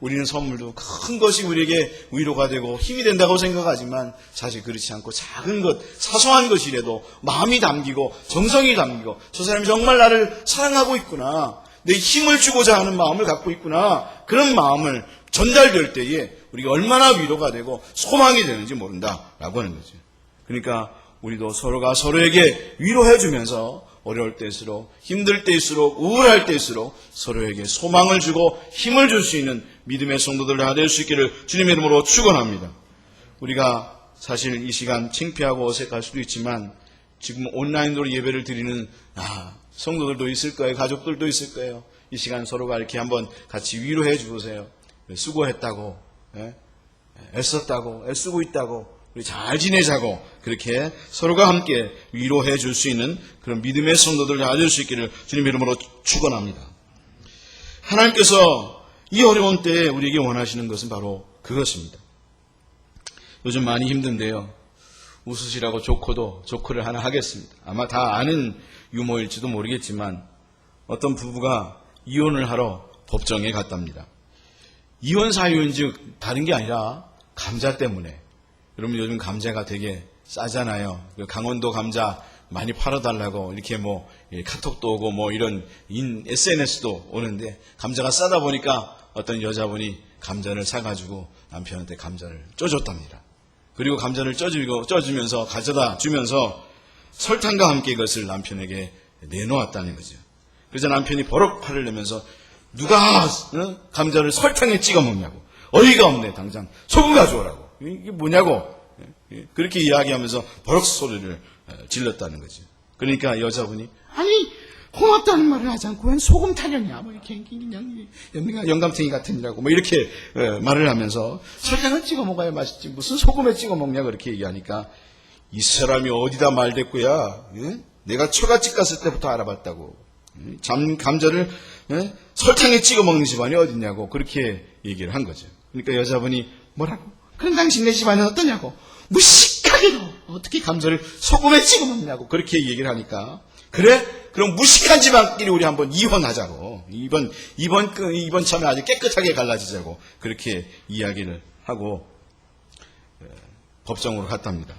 우리는 선물도 큰 것이 우리에게 위로가 되고 힘이 된다고 생각하지만 사실 그렇지 않고 작은 것, 사소한 것이라도 마음이 담기고 정성이 담기고 저 사람이 정말 나를 사랑하고 있구나, 내 힘을 주고자 하는 마음을 갖고 있구나, 그런 마음을 전달될 때에 우리가 얼마나 위로가 되고 소망이 되는지 모른다라고 하는 거죠. 그러니까 우리도 서로가 서로에게 위로해 주면서 어려울 때일수록, 힘들 때일수록, 우울할 때일수록 서로에게 소망을 주고 힘을 줄 수 있는 믿음의 성도들 다 될 수 있기를 주님의 이름으로 축원합니다. 우리가 사실 이 시간 창피하고 어색할 수도 있지만 지금 온라인으로 예배를 드리는 성도들도 있을 거예요. 가족들도 있을 거예요. 이 시간 서로가 이렇게 한번 같이 위로해 주세요. 수고했다고, 애썼다고, 애쓰고 있다고, 우리 잘 지내자고 그렇게 서로가 함께 위로해 줄 수 있는 그런 믿음의 성도들 다 될 수 있기를 주님의 이름으로 축원합니다. 하나님께서 이 어려운 때에 우리에게 원하시는 것은 바로 그것입니다. 요즘 많이 힘든데요. 웃으시라고 조커를 하나 하겠습니다. 아마 다 아는 유머일지도 모르겠지만 어떤 부부가 이혼을 하러 법정에 갔답니다. 이혼 사유인즉 다른 게 아니라 감자 때문에. 여러분 요즘 감자가 되게 싸잖아요. 강원도 감자 많이 팔아달라고 이렇게 뭐 카톡도 오고 뭐 이런 SNS도 오는데 감자가 싸다 보니까 어떤 여자분이 감자를 사가지고 남편한테 감자를 쪄줬답니다. 그리고 감자를 쪄주면서 가져다 주면서 설탕과 함께 이것을 남편에게 내놓았다는 거죠. 그래서 남편이 버럭 화를 내면서 누가 감자를 설탕에 찍어 먹냐고. 어이가 없네. 당장 소금 가져오라고. 이게 뭐냐고. 그렇게 이야기하면서 버럭 소리를 질렀다는 거죠. 그러니까 여자분이 아니 고맙다는 말을 하지 않고 웬 소금 타령이야. 뭐 이렇게 그냥 영감탱이 같으니라고 뭐 이렇게 말을 하면서 설탕을 찍어 먹어야 맛있지 무슨 소금에 찍어 먹냐 그렇게 얘기하니까 이 사람이 어디다 말댔고야. 내가 처갓집 갔을 때부터 알아봤다고. 감자를 설탕에 찍어 먹는 집안이 어딨냐고 그렇게 얘기를 한 거죠. 그러니까 여자분이 뭐라고? 그럼 당신네 집안은 어떠냐고? 무식하게도 어떻게 감자를 소금에 찍어 먹냐고 그렇게 얘기를 하니까 그래? 그럼 무식한 집안끼리 우리 한번 이혼하자고. 이번 참에 아주 깨끗하게 갈라지자고 그렇게 이야기를 하고 법정으로 갔답니다.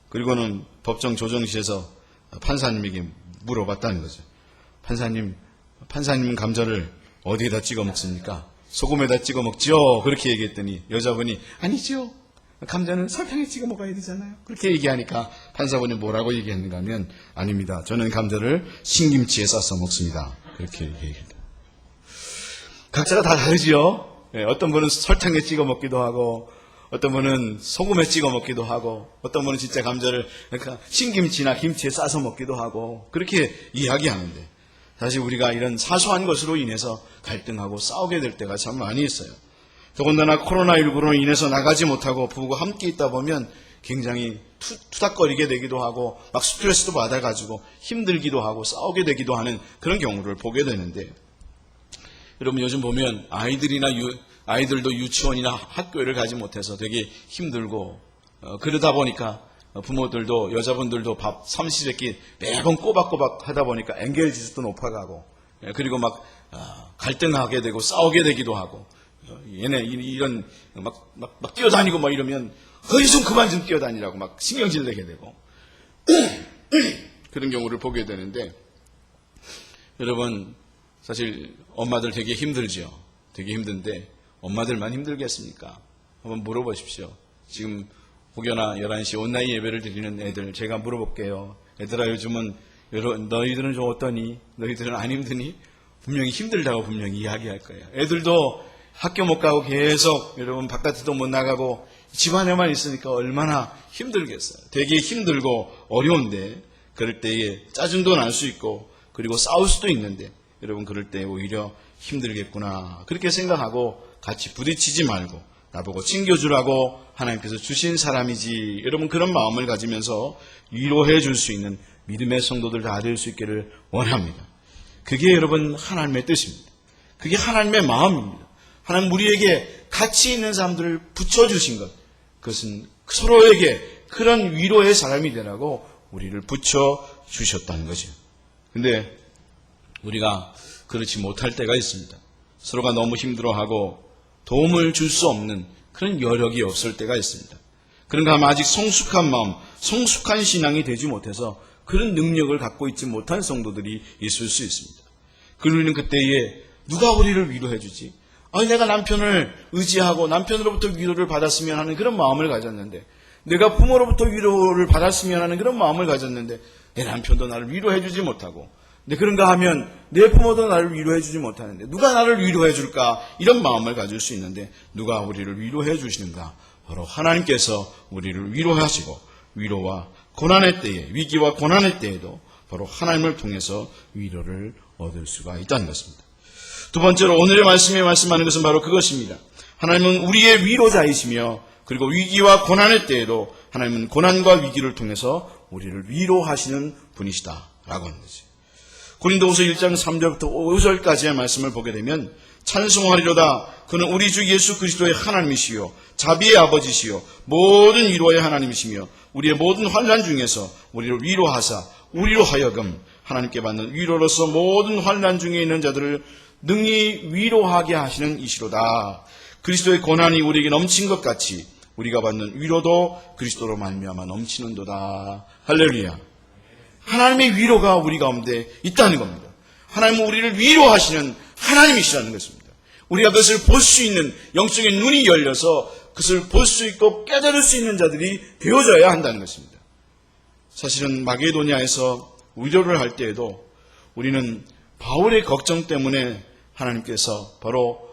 그리고는 법정 조정실에서 판사님에게 물어봤다는 거죠. 판사님 감자를 어디에다 찍어 먹습니까? 소금에다 찍어 먹죠? 그렇게 얘기했더니 여자분이 아니죠. 감자는 설탕에 찍어 먹어야 되잖아요. 그렇게 얘기하니까 판사분이 뭐라고 얘기했는가 하면 아닙니다. 저는 감자를 신김치에 싸서 먹습니다. 그렇게 얘기합니다. 각자가 다 다르지요. 어떤 분은 설탕에 찍어 먹기도 하고 어떤 분은 소금에 찍어 먹기도 하고 어떤 분은 진짜 감자를 그러니까 신김치나 김치에 싸서 먹기도 하고 그렇게 이야기하는데 사실 우리가 이런 사소한 것으로 인해서 갈등하고 싸우게 될 때가 참 많이 있어요. 더군다나 코로나19로 인해서 나가지 못하고 부부가 함께 있다 보면 굉장히 투닥거리게 되기도 하고 막 스트레스도 받아가지고 힘들기도 하고 싸우게 되기도 하는 그런 경우를 보게 되는데 여러분 요즘 보면 아이들도 유치원이나 학교를 가지 못해서 되게 힘들고 그러다 보니까 부모들도 여자분들도 밥 삼시세끼 매번 꼬박꼬박 하다 보니까 엥겔지수도 높아가고 그리고 막 갈등하게 되고 싸우게 되기도 하고 얘네 이런 막 뛰어다니고 막 이러면 거기 좀 그만 좀 뛰어다니라고 막 신경질 내게 되고 그런 경우를 보게 되는데 여러분 사실 엄마들 되게 힘들죠. 되게 힘든데 엄마들만 힘들겠습니까? 한번 물어보십시오. 지금 혹여나 11시 온라인 예배를 드리는 애들 제가 물어볼게요. 얘들아 요즘은 너희들은 좀 어떠니? 너희들은 안 힘드니? 분명히 힘들다고 분명히 이야기할 거예요. 애들도 학교 못 가고 계속 여러분 바깥에도 못 나가고 집안에만 있으니까 얼마나 힘들겠어요. 되게 힘들고 어려운데 그럴 때에 짜증도 날 수 있고 그리고 싸울 수도 있는데 여러분 그럴 때 오히려 힘들겠구나 그렇게 생각하고 같이 부딪히지 말고 나보고 챙겨주라고 하나님께서 주신 사람이지 여러분 그런 마음을 가지면서 위로해 줄 수 있는 믿음의 성도들 다 될 수 있기를 원합니다. 그게 여러분 하나님의 뜻입니다. 그게 하나님의 마음입니다. 하나님 우리에게 가치 있는 사람들을 붙여주신 것 그것은 서로에게 그런 위로의 사람이 되라고 우리를 붙여주셨다는 거죠. 근데 우리가 그렇지 못할 때가 있습니다. 서로가 너무 힘들어하고 도움을 줄 수 없는 그런 여력이 없을 때가 있습니다. 그런가 하면 아직 성숙한 마음, 성숙한 신앙이 되지 못해서 그런 능력을 갖고 있지 못한 성도들이 있을 수 있습니다. 그러는 그때에 누가 우리를 위로해 주지? 아니 내가 남편을 의지하고 남편으로부터 위로를 받았으면 하는 그런 마음을 가졌는데 내가 부모로부터 위로를 받았으면 하는 그런 마음을 가졌는데 내 남편도 나를 위로해 주지 못하고 근데 그런가 하면 내 부모도 나를 위로해 주지 못하는데 누가 나를 위로해 줄까? 이런 마음을 가질 수 있는데 누가 우리를 위로해 주시는가? 바로 하나님께서 우리를 위로하시고 위로와 고난의 때에 위기와 고난의 때에도 바로 하나님을 통해서 위로를 얻을 수가 있다는 것입니다. 두 번째로 오늘의 말씀에 말씀하는 것은 바로 그것입니다. 하나님은 우리의 위로자이시며 그리고 위기와 고난의 때에도 하나님은 고난과 위기를 통해서 우리를 위로하시는 분이시다라고 하는 거죠. 고린도후서 1장 3절부터 5절까지의 말씀을 보게 되면 찬송하리로다 그는 우리 주 예수 그리스도의 하나님이시요 자비의 아버지시요 모든 위로의 하나님이시며 우리의 모든 환난 중에서 우리를 위로하사 우리로 하여금 하나님께 받는 위로로서 모든 환난 중에 있는 자들을 능히 위로하게 하시는 이시로다. 그리스도의 고난이 우리에게 넘친 것 같이 우리가 받는 위로도 그리스도로 말미암아 넘치는도다. 할렐루야. 하나님의 위로가 우리 가운데 있다는 겁니다. 하나님은 우리를 위로하시는 하나님이시라는 것입니다. 우리가 그것을 볼 수 있는 영적인 눈이 열려서 그것을 볼 수 있고 깨달을 수 있는 자들이 되어져야 한다는 것입니다. 사실은 마게도냐에서 위로를 할 때에도 우리는 바울의 걱정 때문에 하나님께서 바로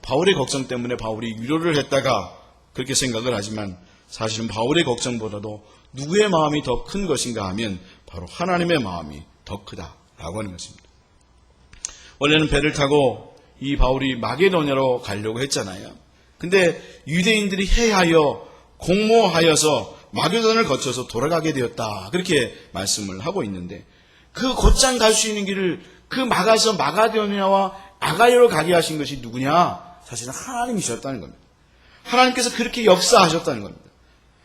바울의 걱정 때문에 바울이 위로를 했다가 그렇게 생각을 하지만 사실은 바울의 걱정보다도 누구의 마음이 더 큰 것인가 하면 바로 하나님의 마음이 더 크다라고 하는 것입니다. 원래는 배를 타고 이 바울이 마게도냐로 가려고 했잖아요. 근데 유대인들이 해하여 공모하여서 마게도냐를 거쳐서 돌아가게 되었다. 그렇게 말씀을 하고 있는데 그 곧장 갈 수 있는 길을 그 막아서 마게도냐와 아가야로 가게 하신 것이 누구냐? 사실은 하나님이셨다는 겁니다. 하나님께서 그렇게 역사하셨다는 겁니다.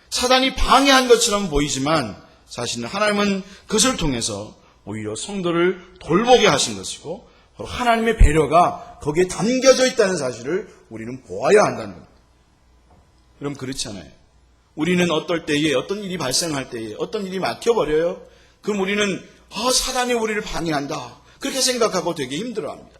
사단이 방해한 것처럼 보이지만 사실은 하나님은 그것을 통해서 오히려 성도를 돌보게 하신 것이고 바로 하나님의 배려가 거기에 담겨져 있다는 사실을 우리는 보아야 한다는 겁니다. 그럼 그렇지 않아요. 우리는 어떨 때에 어떤 일이 발생할 때에 어떤 일이 막혀버려요. 그럼 우리는 사단이 우리를 방해한다. 그렇게 생각하고 되게 힘들어합니다.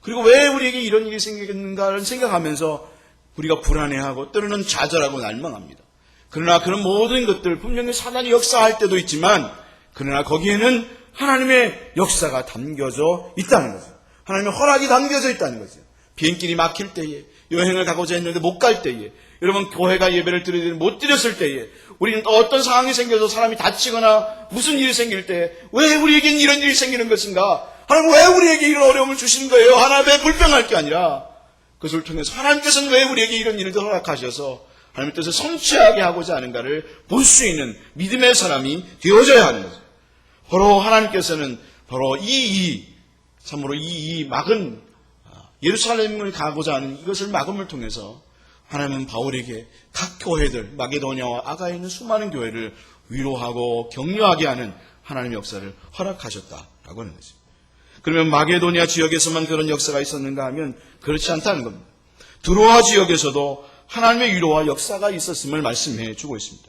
그리고 왜 우리에게 이런 일이 생기겠는가를 생각하면서 우리가 불안해하고 때로는 좌절하고 날망합니다. 그러나 그런 모든 것들 분명히 사단이 역사할 때도 있지만 그러나 거기에는 하나님의 역사가 담겨져 있다는 거죠. 하나님의 허락이 담겨져 있다는 거죠. 비행길이 막힐 때에 여행을 가고자 했는데 못 갈 때에 여러분 교회가 예배를 드리지 못 드렸을 때에 우리는 또 어떤 상황이 생겨서 사람이 다치거나 무슨 일이 생길 때 왜 우리에겐 이런 일이 생기는 것인가? 하나님 왜 우리에게 이런 어려움을 주시는 거예요? 하나님의 불평할 게 아니라 그것을 통해서 하나님께서는 왜 우리에게 이런 일을 허락하셔서 하나님의 뜻을 성취하게 하고자 하는가를 볼 수 있는 믿음의 사람이 되어져야 하는 거죠. 바로 하나님께서는 바로 참으로 이 막은 예루살렘을 가고자 하는 이것을 막음을 통해서 하나님은 바울에게 각 교회들 마게도냐와 아가야에 있는 수많은 교회를 위로하고 격려하게 하는 하나님의 역사를 허락하셨다라고 하는 거죠. 그러면 마게도냐 지역에서만 그런 역사가 있었는가 하면 그렇지 않다는 겁니다. 드로아 지역에서도 하나님의 위로와 역사가 있었음을 말씀해 주고 있습니다.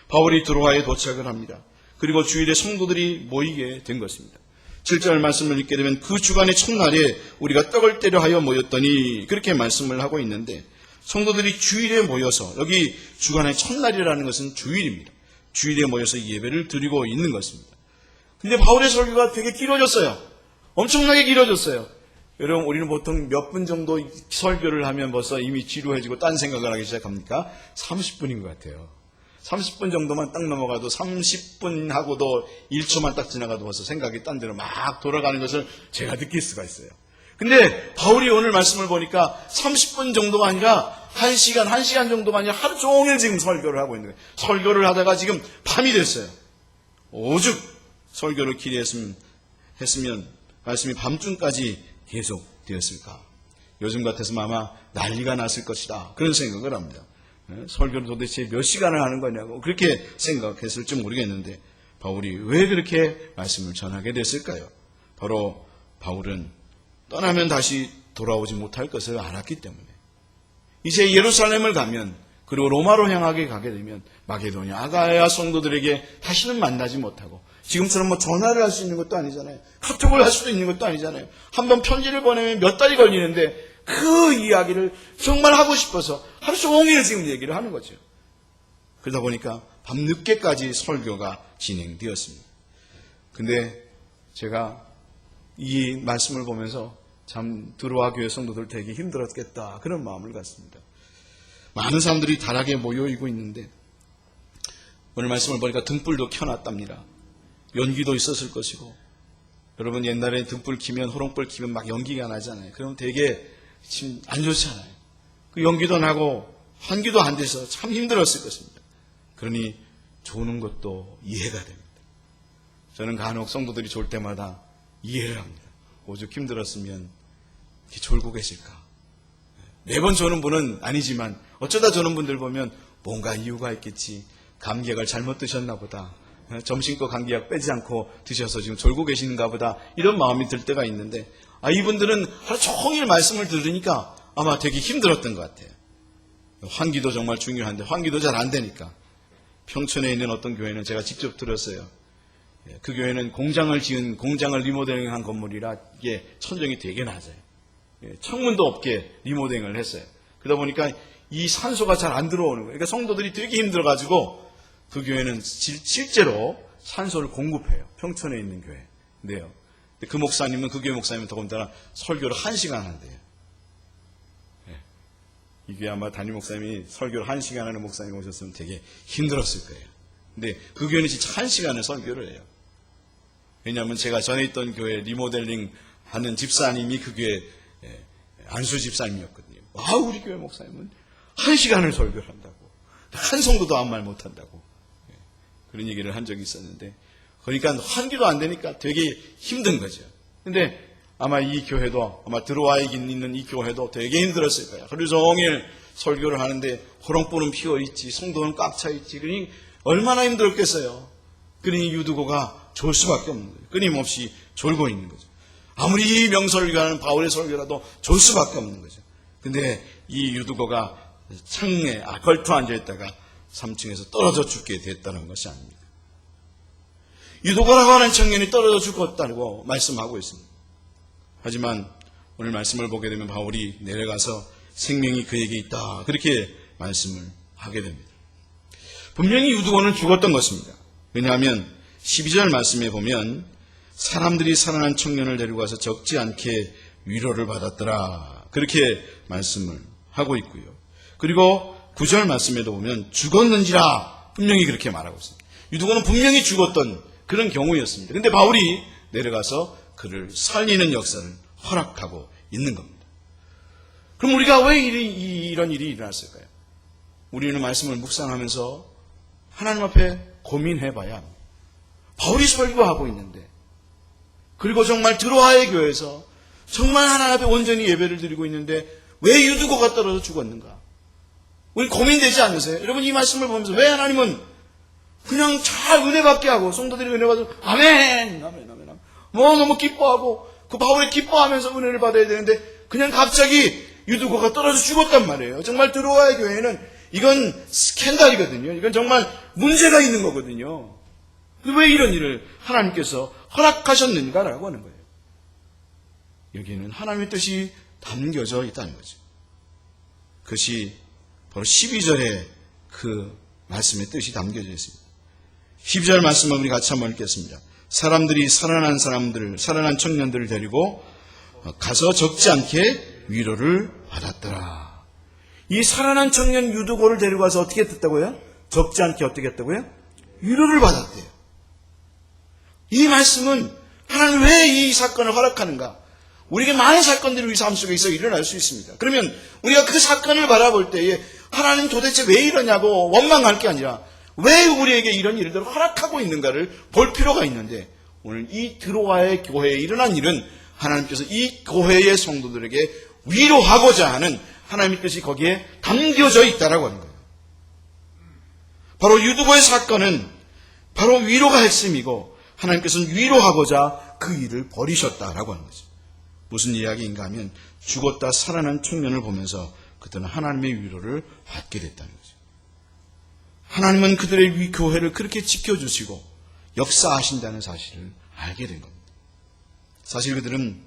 바울이 드로아에 도착을 합니다. 그리고 주일에 성도들이 모이게 된 것입니다. 7절 말씀을 읽게 되면 그 주간의 첫날에 우리가 떡을 떼려 하여 모였더니 그렇게 말씀을 하고 있는데 성도들이 주일에 모여서 여기 주간의 첫날이라는 것은 주일입니다. 주일에 모여서 예배를 드리고 있는 것입니다. 근데 바울의 설교가 되게 길어졌어요. 엄청나게 길어졌어요. 여러분 우리는 보통 몇 분 정도 설교를 하면 벌써 이미 지루해지고 딴 생각을 하기 시작합니까? 30분인 것 같아요. 30분 정도만 딱 넘어가도 30분 하고도 1초만 딱 지나가도 벌써 생각이 딴 데로 막 돌아가는 것을 제가 느낄 수가 있어요. 근데 바울이 오늘 말씀을 보니까 30분 정도가 아니라 1시간 정도가 아니라 하루 종일 지금 설교를 하고 있는 거예요. 설교를 하다가 지금 밤이 됐어요. 오죽 설교를 길이 했으면 말씀이 밤중까지 계속되었을까. 요즘 같았으면 아마 난리가 났을 것이다. 그런 생각을 합니다. 설교를 도대체 몇 시간을 하는 거냐고 그렇게 생각했을지 모르겠는데 바울이 왜 그렇게 말씀을 전하게 됐을까요? 바로 바울은 떠나면 다시 돌아오지 못할 것을 알았기 때문에 이제 예루살렘을 가면 그리고 로마로 향하게 가게 되면 마게도냐 아가야 성도들에게 다시는 만나지 못하고 지금처럼 뭐 전화를 할 수 있는 것도 아니잖아요. 카톡을 할 수도 있는 것도 아니잖아요. 한번 편지를 보내면 몇 달이 걸리는데 그 이야기를 정말 하고 싶어서 하루 종일 지금 얘기를 하는 거죠. 그러다 보니까 밤늦게까지 설교가 진행되었습니다. 근데 제가 이 말씀을 보면서 참 드로아 교회 성도들 되게 힘들었겠다 그런 마음을 갖습니다. 많은 사람들이 다락에 모여있고 있는데 오늘 말씀을 보니까 등불도 켜놨답니다. 연기도 있었을 것이고 여러분 옛날에 등불 키면 호롱불 키면 막 연기가 나잖아요. 그럼 되게 지금 안 좋잖아요. 그 연기도 나고 환기도 안 돼서 참 힘들었을 것입니다. 그러니 조는 것도 이해가 됩니다. 저는 간혹 성도들이 졸 때마다 이해를 합니다. 오죽 힘들었으면 이렇게 졸고 계실까. 매번 조는 분은 아니지만 어쩌다 조는 분들 보면 뭔가 이유가 있겠지. 감기약을 잘못 드셨나 보다. 점심껏 감기약 빼지 않고 드셔서 지금 졸고 계시는가 보다. 이런 마음이 들 때가 있는데 이분들은 하루 종일 말씀을 들으니까 아마 되게 힘들었던 것 같아요. 환기도 정말 중요한데 환기도 잘 안 되니까. 평촌에 있는 어떤 교회는 제가 직접 들었어요. 그 교회는 공장을 리모델링한 건물이라 이게 천정이 되게 낮아요. 창문도 없게 리모델링을 했어요. 그러다 보니까 이 산소가 잘 안 들어오는 거예요. 그러니까 성도들이 되게 힘들어가지고 그 교회는 실제로 산소를 공급해요. 평촌에 있는 교회인데요. 그 목사님은, 그 교회 목사님은 더군다나 설교를 1시간 한대요. 이게 아마 담임 목사님이 설교를 1시간 하는 목사님 오셨으면 되게 힘들었을 거예요. 근데 그 교회는 진짜 1시간을 설교를 해요. 왜냐하면 제가 전에 있던 교회 리모델링 하는 집사님이 그 교회 안수 집사님이었거든요. 우리 교회 목사님은 1시간을 설교를 한다고. 한 성도도 아무 말 못한다고. 그런 얘기를 한 적이 있었는데, 그러니까 환기도 안 되니까 되게 힘든 거죠. 근데 아마 이 교회도, 아마 들어와 있는 이 교회도 되게 힘들었을 거예요. 하루 종일 설교를 하는데 호롱불은 피어있지, 성도는 꽉 차있지. 그러니 얼마나 힘들었겠어요. 그러니 유두고가 졸 수밖에 없는 거예요. 끊임없이 졸고 있는 거죠. 아무리 명설교하는 바울의 설교라도 졸 수밖에 없는 거죠. 근데 이 유두고가 창에 걸터 앉아있다가 3층에서 떨어져 죽게 됐다는 것이 아닙니다. 유두고라고 하는 청년이 떨어져 죽었다고 말씀하고 있습니다. 하지만 오늘 말씀을 보게 되면 바울이 내려가서 생명이 그에게 있다, 그렇게 말씀을 하게 됩니다. 분명히 유두고는 죽었던 것입니다. 왜냐하면 12절 말씀에 보면 사람들이 살아난 청년을 데리고 가서 적지 않게 위로를 받았더라, 그렇게 말씀을 하고 있고요. 그리고 9절 말씀에도 보면 죽었는지라 분명히 그렇게 말하고 있습니다. 유두고는 분명히 죽었던 그런 경우였습니다. 그런데 바울이 내려가서 그를 살리는 역사를 허락하고 있는 겁니다. 그럼 우리가 왜 이런 일이 일어났을까요? 우리는 말씀을 묵상하면서 하나님 앞에 고민해봐야 합니다. 바울이 설교하고 있는데, 그리고 정말 드로아의 교회에서 정말 하나님 앞에 온전히 예배를 드리고 있는데 왜 유두고가 떨어져 죽었는가? 우리 고민되지 않으세요? 여러분, 이 말씀을 보면서 왜 하나님은 그냥 잘 은혜 받게 하고 성도들이 은혜 받고 아멘, 아멘, 아멘, 아멘, 너무 기뻐하고 그 바울이 기뻐하면서 은혜를 받아야 되는데 그냥 갑자기 유두고가 떨어져 죽었단 말이에요. 정말 드로아의 교회는 이건 스캔들이거든요. 이건 정말 문제가 있는 거거든요. 왜 이런 일을 하나님께서 허락하셨는가라고 하는 거예요. 여기에는 하나님의 뜻이 담겨져 있다는 거죠. 그것이 바로 12절에 그 말씀의 뜻이 담겨져 있습니다. 12절 말씀을 우리 같이 한번 읽겠습니다. 사람들이 살아난 청년들을 데리고 가서 적지 않게 위로를 받았더라. 이 살아난 청년 유두고를 데리고 가서 어떻게 했다고요? 적지 않게 어떻게 했다고요? 위로를 받았대요. 이 말씀은 하나님 왜 이 사건을 허락하는가? 우리에게 많은 사건들이 우리 삶 속에 일어날 수 있습니다. 그러면 우리가 그 사건을 바라볼 때에 하나님 도대체 왜 이러냐고 원망할 게 아니라 왜 우리에게 이런 일들을 허락하고 있는가를 볼 필요가 있는데, 오늘 이 드로아의 교회에 일어난 일은 하나님께서 이 교회의 성도들에게 위로하고자 하는 하나님의 뜻이 거기에 담겨져 있다라고 하는 거예요. 바로 유두고의 사건은 바로 위로가 핵심이고 하나님께서는 위로하고자 그 일을 벌이셨다라고 하는 거죠. 무슨 이야기인가 하면 죽었다 살아난 청년을 보면서 그들은 하나님의 위로를 받게 됐다는 거죠. 하나님은 그들의 교회를 그렇게 지켜주시고 역사하신다는 사실을 알게 된 겁니다. 사실 그들은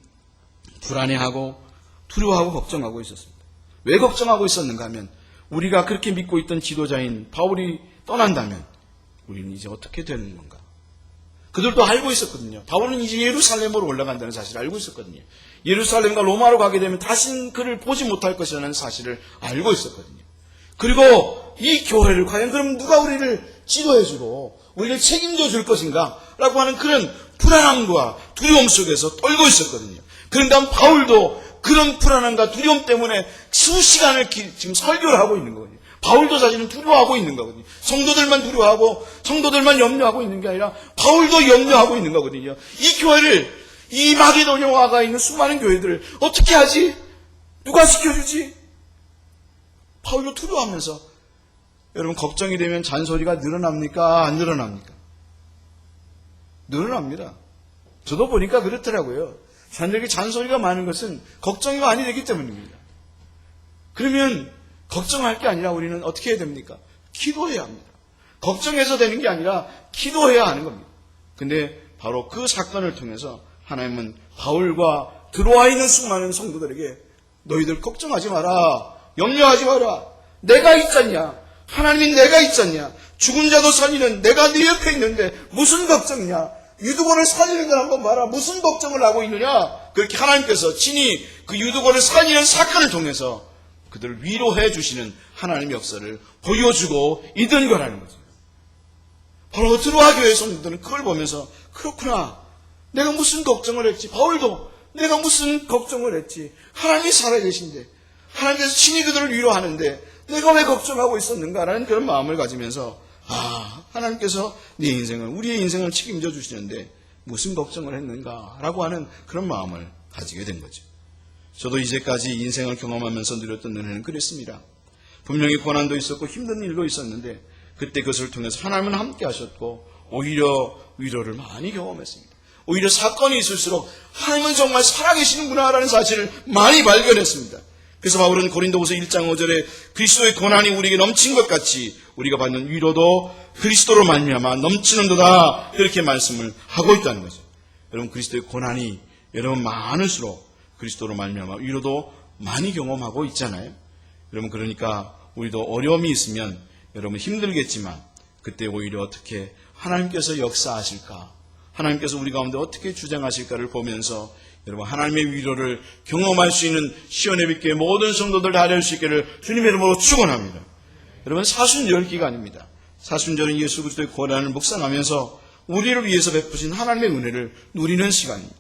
불안해하고 두려워하고 걱정하고 있었습니다. 왜 걱정하고 있었는가 하면 우리가 그렇게 믿고 있던 지도자인 바울이 떠난다면 우리는 이제 어떻게 되는 건가? 그들도 알고 있었거든요. 바울은 이제 예루살렘으로 올라간다는 사실을 알고 있었거든요. 예루살렘과 로마로 가게 되면 다시는 그를 보지 못할 것이라는 사실을 알고 있었거든요. 그리고 이 교회를 과연 그럼 누가 우리를 지도해주고 우리를 책임져 줄 것인가? 라고 하는 그런 불안함과 두려움 속에서 떨고 있었거든요. 그런데 바울도 그런 불안함과 두려움 때문에 수시간을 지금 설교를 하고 있는 거거든요. 바울도 사실은 두려워하고 있는 거거든요. 성도들만 두려워하고 성도들만 염려하고 있는 게 아니라 바울도 염려하고 있는 거거든요. 이 교회를, 이 마게도냐가 있는 수많은 교회들을 어떻게 하지? 누가 지켜주지? 바울도 두려워하면서, 여러분, 걱정이 되면 잔소리가 늘어납니까? 안 늘어납니까? 늘어납니다. 저도 보니까 그렇더라고요. 사람들에게 잔소리가 많은 것은 걱정이 많이 되기 때문입니다. 그러면 걱정할 게 아니라 우리는 어떻게 해야 됩니까? 기도해야 합니다. 걱정해서 되는 게 아니라 기도해야 하는 겁니다. 근데 바로 그 사건을 통해서 하나님은 바울과 들어와 있는 수많은 성도들에게 너희들 걱정하지 마라. 염려하지 마라. 내가 있잖냐. 하나님이 내가 있잖냐. 죽은 자도 살리는 내가 네 옆에 있는데 무슨 걱정이냐. 유두고를 살리는 걸 한번 봐라. 무슨 걱정을 하고 있느냐. 그렇게 하나님께서 친히 그 유두고를 살리는 사건을 통해서 그들을 위로해 주시는 하나님의 역사를 보여주고 있는 거라는 거죠. 바로 들어와 교회 성도들은 그걸 보면서 그렇구나. 내가 무슨 걱정을 했지. 바울도 내가 무슨 걱정을 했지. 하나님이 살아계신데 하나님께서 친히 그들을 위로하는데 내가 왜 걱정하고 있었는가라는 그런 마음을 가지면서 하나님께서 네 인생을 우리의 인생을 책임져 주시는데 무슨 걱정을 했는가라고 하는 그런 마음을 가지게 된 거죠. 저도 이제까지 인생을 경험하면서 누렸던 은혜는 그랬습니다. 분명히 고난도 있었고 힘든 일도 있었는데 그때 그것을 통해서 하나님은 함께 하셨고 오히려 위로를 많이 경험했습니다. 오히려 사건이 있을수록 하나님은 정말 살아계시는구나라는 사실을 많이 발견했습니다. 그래서 바울은 고린도후서 1장 5절에 그리스도의 고난이 우리에게 넘친 것 같이 우리가 받는 위로도 그리스도로 말미암아 넘치는도다 그렇게 말씀을 하고 있다는 거죠. 여러분 그리스도의 고난이 여러분 많을수록 그리스도로 말미암아 위로도 많이 경험하고 있잖아요. 여러분 그러니까 우리도 어려움이 있으면 여러분 힘들겠지만 그때 오히려 어떻게 하나님께서 역사하실까 하나님께서 우리 가운데 어떻게 주장하실까를 보면서 여러분 하나님의 위로를 경험할 수 있는 시온예비교회 모든 성도들 다 될 수 있기를 주님의 이름으로 축원합니다. 여러분 사순절 기간입니다. 사순절은 예수 그리스도의 고난을 묵상하면서 우리를 위해서 베푸신 하나님의 은혜를 누리는 시간입니다.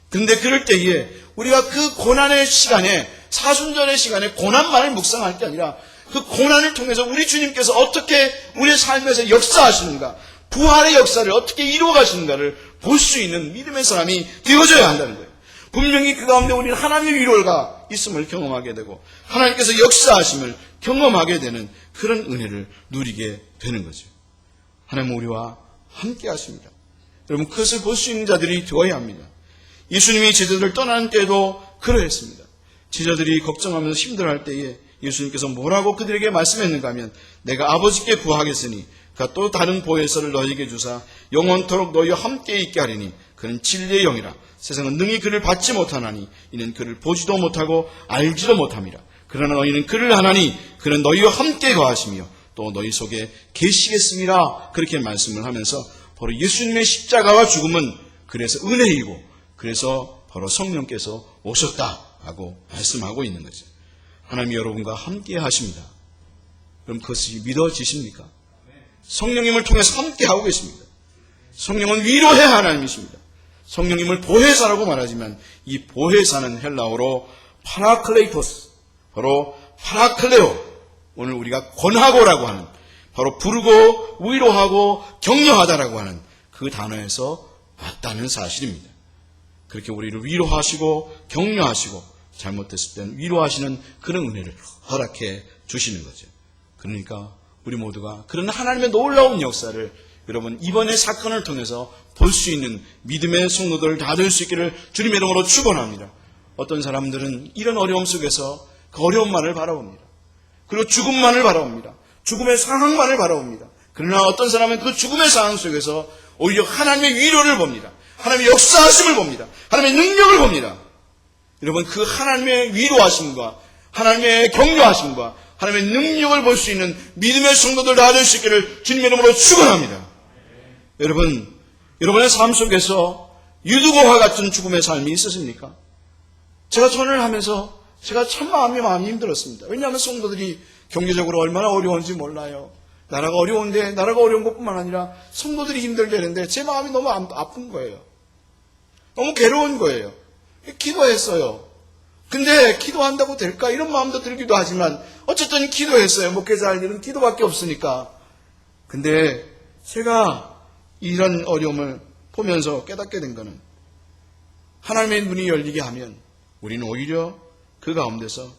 그런데 그럴 때에 우리가 그 고난의 시간에 사순절의 시간에 고난만을 묵상할 게 아니라 그 고난을 통해서 우리 주님께서 어떻게 우리의 삶에서 역사하시는가 부활의 역사를 어떻게 이루어 가시는가를 볼 수 있는 믿음의 사람이 되어져야 한다는 거예요. 분명히 그 가운데 우리는 하나님의 위로가 있음을 경험하게 되고 하나님께서 역사하심을 경험하게 되는 그런 은혜를 누리게 되는 거죠. 하나님은 우리와 함께 하십니다. 여러분 그것을 볼 수 있는 자들이 되어야 합니다. 예수님이 제자들을 떠나는 때도 그러했습니다. 제자들이 걱정하면서 힘들어할 때에 예수님께서 뭐라고 그들에게 말씀했는가 하면 내가 아버지께 구하겠으니 그가 또 다른 보혜사를 너희에게 주사 영원토록 너희와 함께 있게 하리니 그는 진리의 영이라 세상은 능히 그를 받지 못하나니 이는 그를 보지도 못하고 알지도 못함이라. 그러나 너희는 그를 아나니 그는 너희와 함께 거하시며 또 너희 속에 계시겠습니다. 그렇게 말씀을 하면서 바로 예수님의 십자가와 죽음은 그래서 은혜이고 그래서 바로 성령께서 오셨다라고 말씀하고 있는 거죠. 하나님이 여러분과 함께 하십니다. 그럼 그것이 믿어지십니까? 성령님을 통해서 함께 하고 계십니다. 성령은 위로의 하나님이십니다. 성령님을 보혜사라고 말하지만 이 보혜사는 헬라어로 파라클레이토스, 바로 파라클레오, 오늘 우리가 권하고라고 하는 바로 부르고 위로하고 격려하다라고 하는 그 단어에서 왔다는 사실입니다. 그렇게 우리를 위로하시고 격려하시고 잘못됐을 때는 위로하시는 그런 은혜를 허락해 주시는 거죠. 그러니까 우리 모두가 그런 하나님의 놀라운 역사를 여러분 이번의 사건을 통해서 볼 수 있는 믿음의 성도들 다 될 수 있기를 주님의 이름으로 축원합니다. 어떤 사람들은 이런 어려움 속에서 그 어려움만을 바라봅니다. 그리고 죽음만을 바라봅니다. 죽음의 상황만을 바라봅니다. 그러나 어떤 사람은 그 죽음의 상황 속에서 오히려 하나님의 위로를 봅니다. 하나님의 역사하심을 봅니다. 하나님의 능력을 봅니다. 여러분 그 하나님의 위로하심과 하나님의 격려하심과 하나님의 능력을 볼 수 있는 믿음의 성도들 다 될 수 있기를 주님의 이름으로 축원합니다. 여러분, 여러분의 삶 속에서 유두고와 같은 죽음의 삶이 있으십니까? 제가 전을 하면서 제가 참 마음이 힘들었습니다. 왜냐하면 성도들이 경제적으로 얼마나 어려운지 몰라요. 나라가 어려운데 나라가 어려운 것뿐만 아니라 성도들이 힘들게 되는데 제 마음이 너무 아픈 거예요. 너무 괴로운 거예요. 기도했어요. 근데 기도한다고 될까? 이런 마음도 들기도 하지만 어쨌든 기도했어요. 목회자 할 일은 기도밖에 없으니까. 근데 제가 이런 어려움을 보면서 깨닫게 된 것은 하나님의 눈이 열리게 하면 우리는 오히려 그 가운데서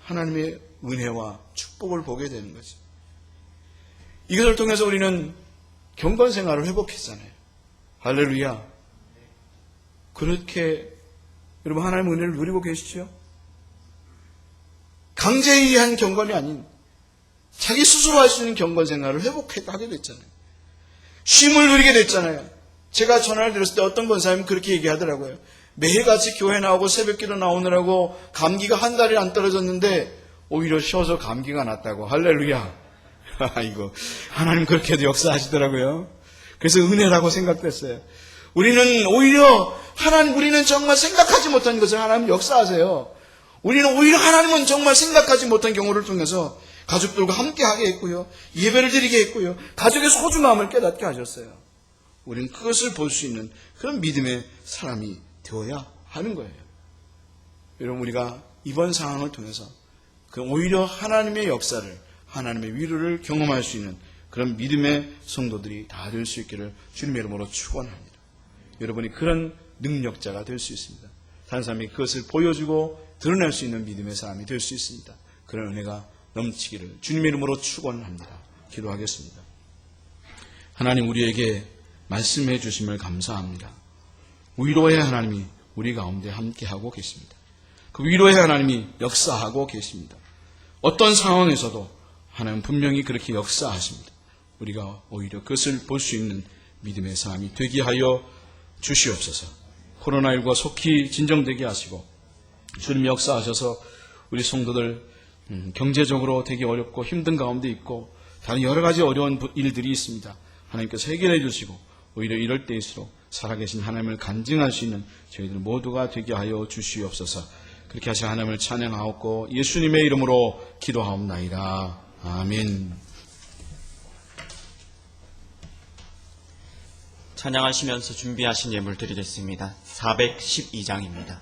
하나님의 은혜와 축복을 보게 되는 거지. 이것을 통해서 우리는 경건 생활을 회복했잖아요. 할렐루야. 그렇게 여러분 하나님의 은혜를 누리고 계시죠? 강제에 의한 경건이 아닌 자기 스스로 할 수 있는 경건 생활을 회복하게 됐잖아요. 쉼을 누리게 됐잖아요. 제가 전화를 드렸을 때 어떤 권사님은 그렇게 얘기하더라고요. 매일같이 교회 나오고 새벽기도 나오느라고 감기가 한 달이 안 떨어졌는데 오히려 쉬어서 감기가 났다고. 할렐루야. 아이고, 하나님 그렇게도 역사하시더라고요. 그래서 은혜라고 생각됐어요. 우리는 오히려 우리는 정말 생각하지 못한 것을 하나님 역사하세요. 우리는 오히려 하나님은 정말 생각하지 못한 경우를 통해서 가족들과 함께하게 했고요. 예배를 드리게 했고요. 가족의 소중함을 깨닫게 하셨어요. 우리는 그것을 볼 수 있는 그런 믿음의 사람이 되어야 하는 거예요. 여러분, 우리가 이번 상황을 통해서 오히려 하나님의 역사를, 하나님의 위로를 경험할 수 있는 그런 믿음의 성도들이 다 될 수 있기를 주님의 이름으로 축원합니다. 여러분이 그런 능력자가 될 수 있습니다. 다른 사람이 그것을 보여주고 드러낼 수 있는 믿음의 사람이 될 수 있습니다. 그런 은혜가 넘치기를 주님의 이름으로 축원합니다. 기도하겠습니다. 하나님, 우리에게 말씀해 주심을 감사합니다. 위로의 하나님이 우리 가운데 함께하고 계십니다. 그 위로의 하나님이 역사하고 계십니다. 어떤 상황에서도 하나님 분명히 그렇게 역사하십니다. 우리가 오히려 그것을 볼 수 있는 믿음의 사람이 되게 하여 주시옵소서. 코로나19가 속히 진정되게 하시고 주님 역사하셔서 우리 성도들 경제적으로 되게 어렵고 힘든 가운데 있고 다른 여러 가지 어려운 일들이 있습니다. 하나님께서 해결해 주시고 오히려 이럴 때일수록 살아계신 하나님을 간증할 수 있는 저희들 모두가 되게 하여 주시옵소서. 그렇게 하신 하나님을 찬양하옵고 예수님의 이름으로 기도하옵나이다. 아멘. 찬양하시면서 준비하신 예물 드리겠습니다. 412장입니다.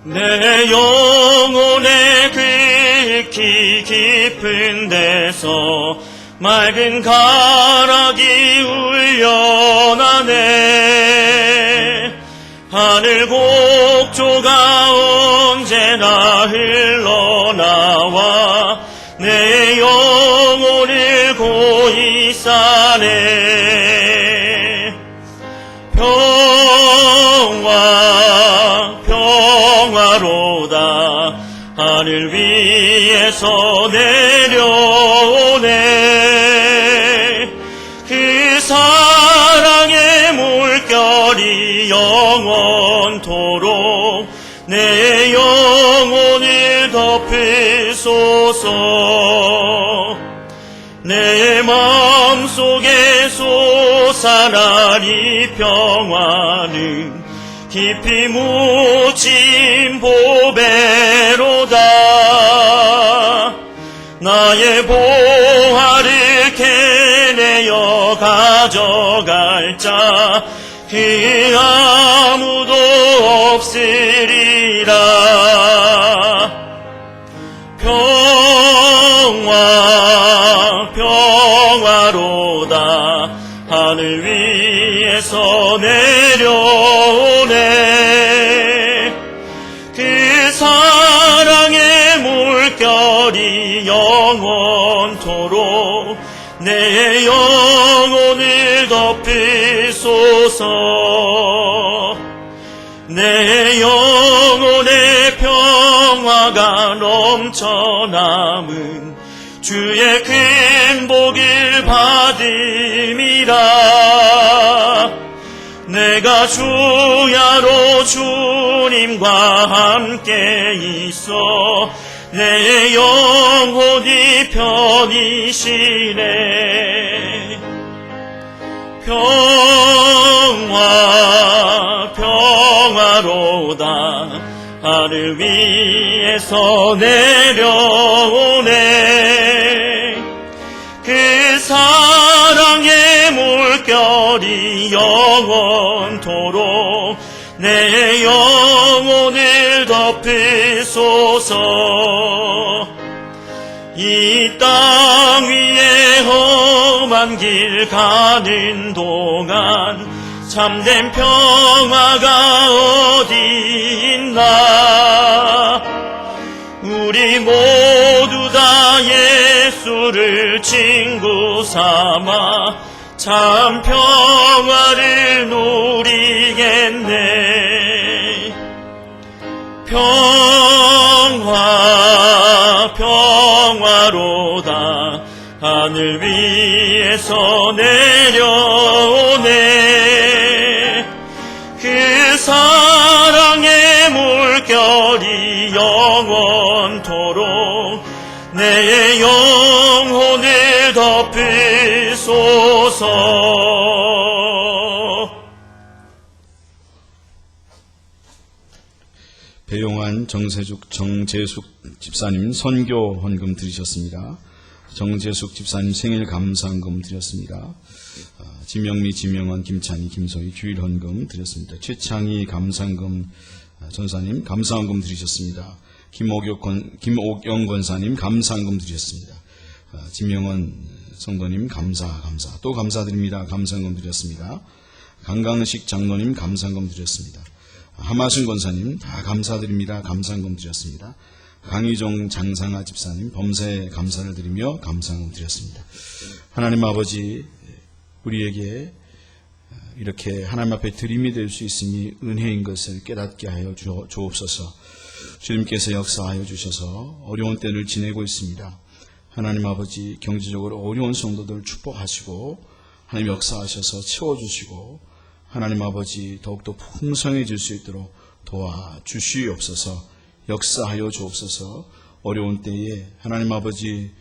내 영혼의 극히 깊은 데서 맑은 가락이 울려나네. 하늘 곡조가 언제나 흘러나와 내 영혼을 고이 싸네. 평화로다. 하늘 위에서 내려오네. 그 사랑의 물결이 영원토록 내 영혼을 덮으소서. 내 마음속에 솟아나리 평화는 깊이 묻힌 보배로다. 나의 보화를 캐내어 가져갈 자 그 아무도 없으리라. 평화로다. 하늘 위에서 내려오네. 그 사랑의 물결이 영원토록 내 영혼을 덮으소서. 내 영혼의 평화가 넘쳐남은 주의 큰 복을 받음이라. 내가 주야로 주님과 함께 있어 내 영혼이 편히 쉬네. 평화로다. 하늘 위에서 내려오네. 그 사랑의 물결이 영원토록 내 영혼을 덮으소서. 이 땅 위에 험한 길 가는 동안 참된 평화가 어디 있나. 우리 모두 다 예수를 친구 삼아 참 평화를 누리겠네. 평화 평화로다 하늘 위에서 내려오네 그 사랑의 물결이 영원토록 내 영혼을 덮으소서. 배용환 정재숙 집사님 선교 헌금 드리셨습니다. 정재숙 집사님 생일 감사헌금 드렸습니다. 지명미, 지명원, 김찬희, 김소희 주일 헌금 드렸습니다. 최창희 감사헌금 전사님 감사헌금 드리셨습니다. 김옥영 권사님 감사헌금 드리셨습니다. 지명원 성도님 감사 또 감사드립니다. 감사헌금 드렸습니다. 강강식 장로님 감사헌금 드렸습니다. 하마순 권사님 다 감사드립니다. 감사헌금 드렸습니다. 강희종 장상아 집사님 범사에 감사를 드리며 감사헌금 드렸습니다. 하나님 아버지 우리에게 이렇게 하나님 앞에 드림이 될 수 있음이 은혜인 것을 깨닫게 하여 주옵소서. 주님께서 역사하여 주셔서 어려운 때를 지내고 있습니다. 하나님 아버지 경제적으로 어려운 성도들 축복하시고 하나님 역사하셔서 채워주시고 하나님 아버지 더욱더 풍성해질 수 있도록 도와주시옵소서. 역사하여 주옵소서. 어려운 때에 하나님 아버지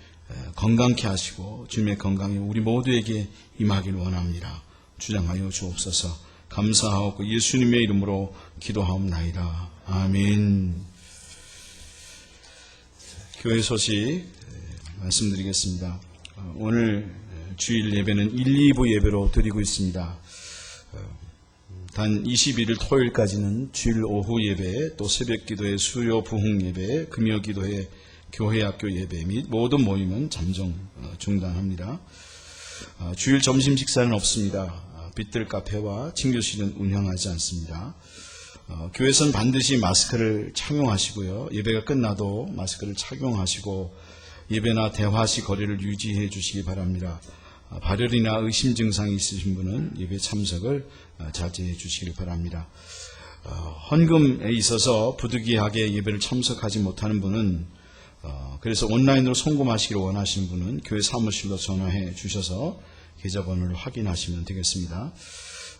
건강케 하시고 주님의 건강이 우리 모두에게 임하길 원합니다. 주장하여 주옵소서. 감사하고 예수님의 이름으로 기도하옵나이다. 아멘. 교회 소식 말씀드리겠습니다. 오늘 주일 예배는 1, 2부 예배로 드리고 있습니다. 단 21일 토요일까지는 주일 오후 예배, 또 새벽 기도회, 수요 부흥 예배, 금요 기도회, 교회 학교 예배 및 모든 모임은 잠정 중단합니다. 주일 점심 식사는 없습니다. 빛들 카페와 친교실은 운영하지 않습니다. 교회에서는 반드시 마스크를 착용하시고요. 예배가 끝나도 마스크를 착용하시고 예배나 대화 시 거리를 유지해 주시기 바랍니다. 발열이나 의심 증상이 있으신 분은 예배 참석을 자제해 주시기 바랍니다. 헌금에 있어서 부득이하게 예배를 참석하지 못하는 분은 그래서 온라인으로 송금하시기를 원하시는 분은 교회 사무실로 전화해 주셔서 계좌번호를 확인하시면 되겠습니다.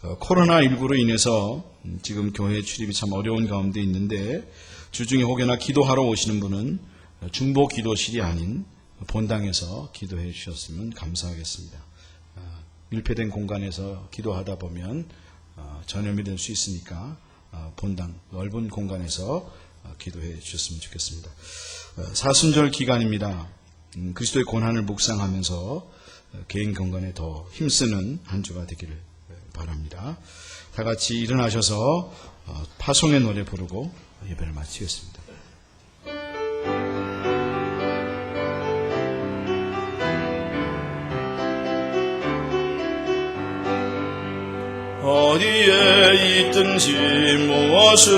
코로나19로 인해서 지금 교회 출입이 참 어려운 가운데 있는데 주중에 혹여나 기도하러 오시는 분은 중보 기도실이 아닌 본당에서 기도해 주셨으면 감사하겠습니다. 밀폐된 공간에서 기도하다 보면 전염이 될 수 있으니까 본당 넓은 공간에서 기도해 주셨으면 좋겠습니다. 사순절 기간입니다. 그리스도의 고난을 묵상하면서 개인 건강에 더 힘쓰는 한 주가 되기를 바랍니다. 다 같이 일어나셔서 파송의 노래 부르고 예배를 마치겠습니다. 어디에 있든지 무엇을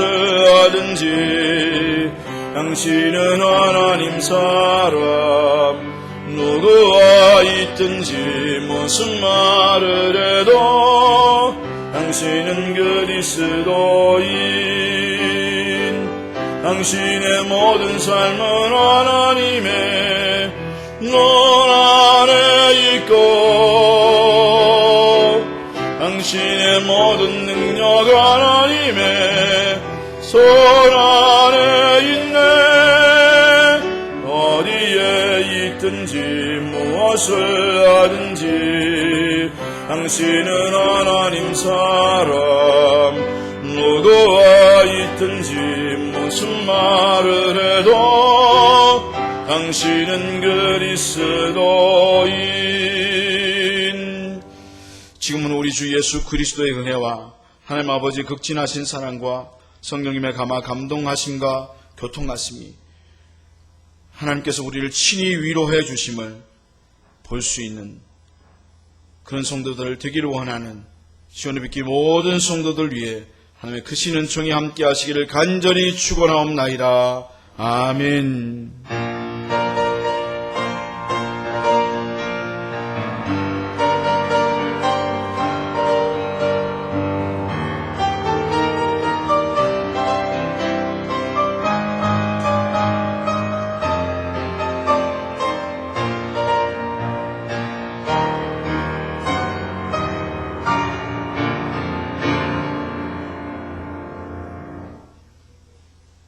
하든지 당신은 하나님 사람 누구와 있든지 무슨 말을 해도 당신은 그리스도인 당신의 모든 삶은 하나님의 눈 안에 있고 당신의 모든 능력 하나님의 손 안에 있네. 어디에 있든지 무엇을 하든지 당신은 하나님 사람 누구와 있든지 무슨 말을 해도 당신은 그리스도인. 지금은 우리 주 예수 그리스도의 은혜와 하나님 아버지 극진하신 사랑과 성령님의 감동하심과 교통하심이 하나님께서 우리를 친히 위로해 주심을 볼 수 있는 그런 성도들 되기를 원하는 시온의 빛길 모든 성도들 위해 하나님의 크신 은총이 함께 하시기를 간절히 축원하옵나이다. 아멘.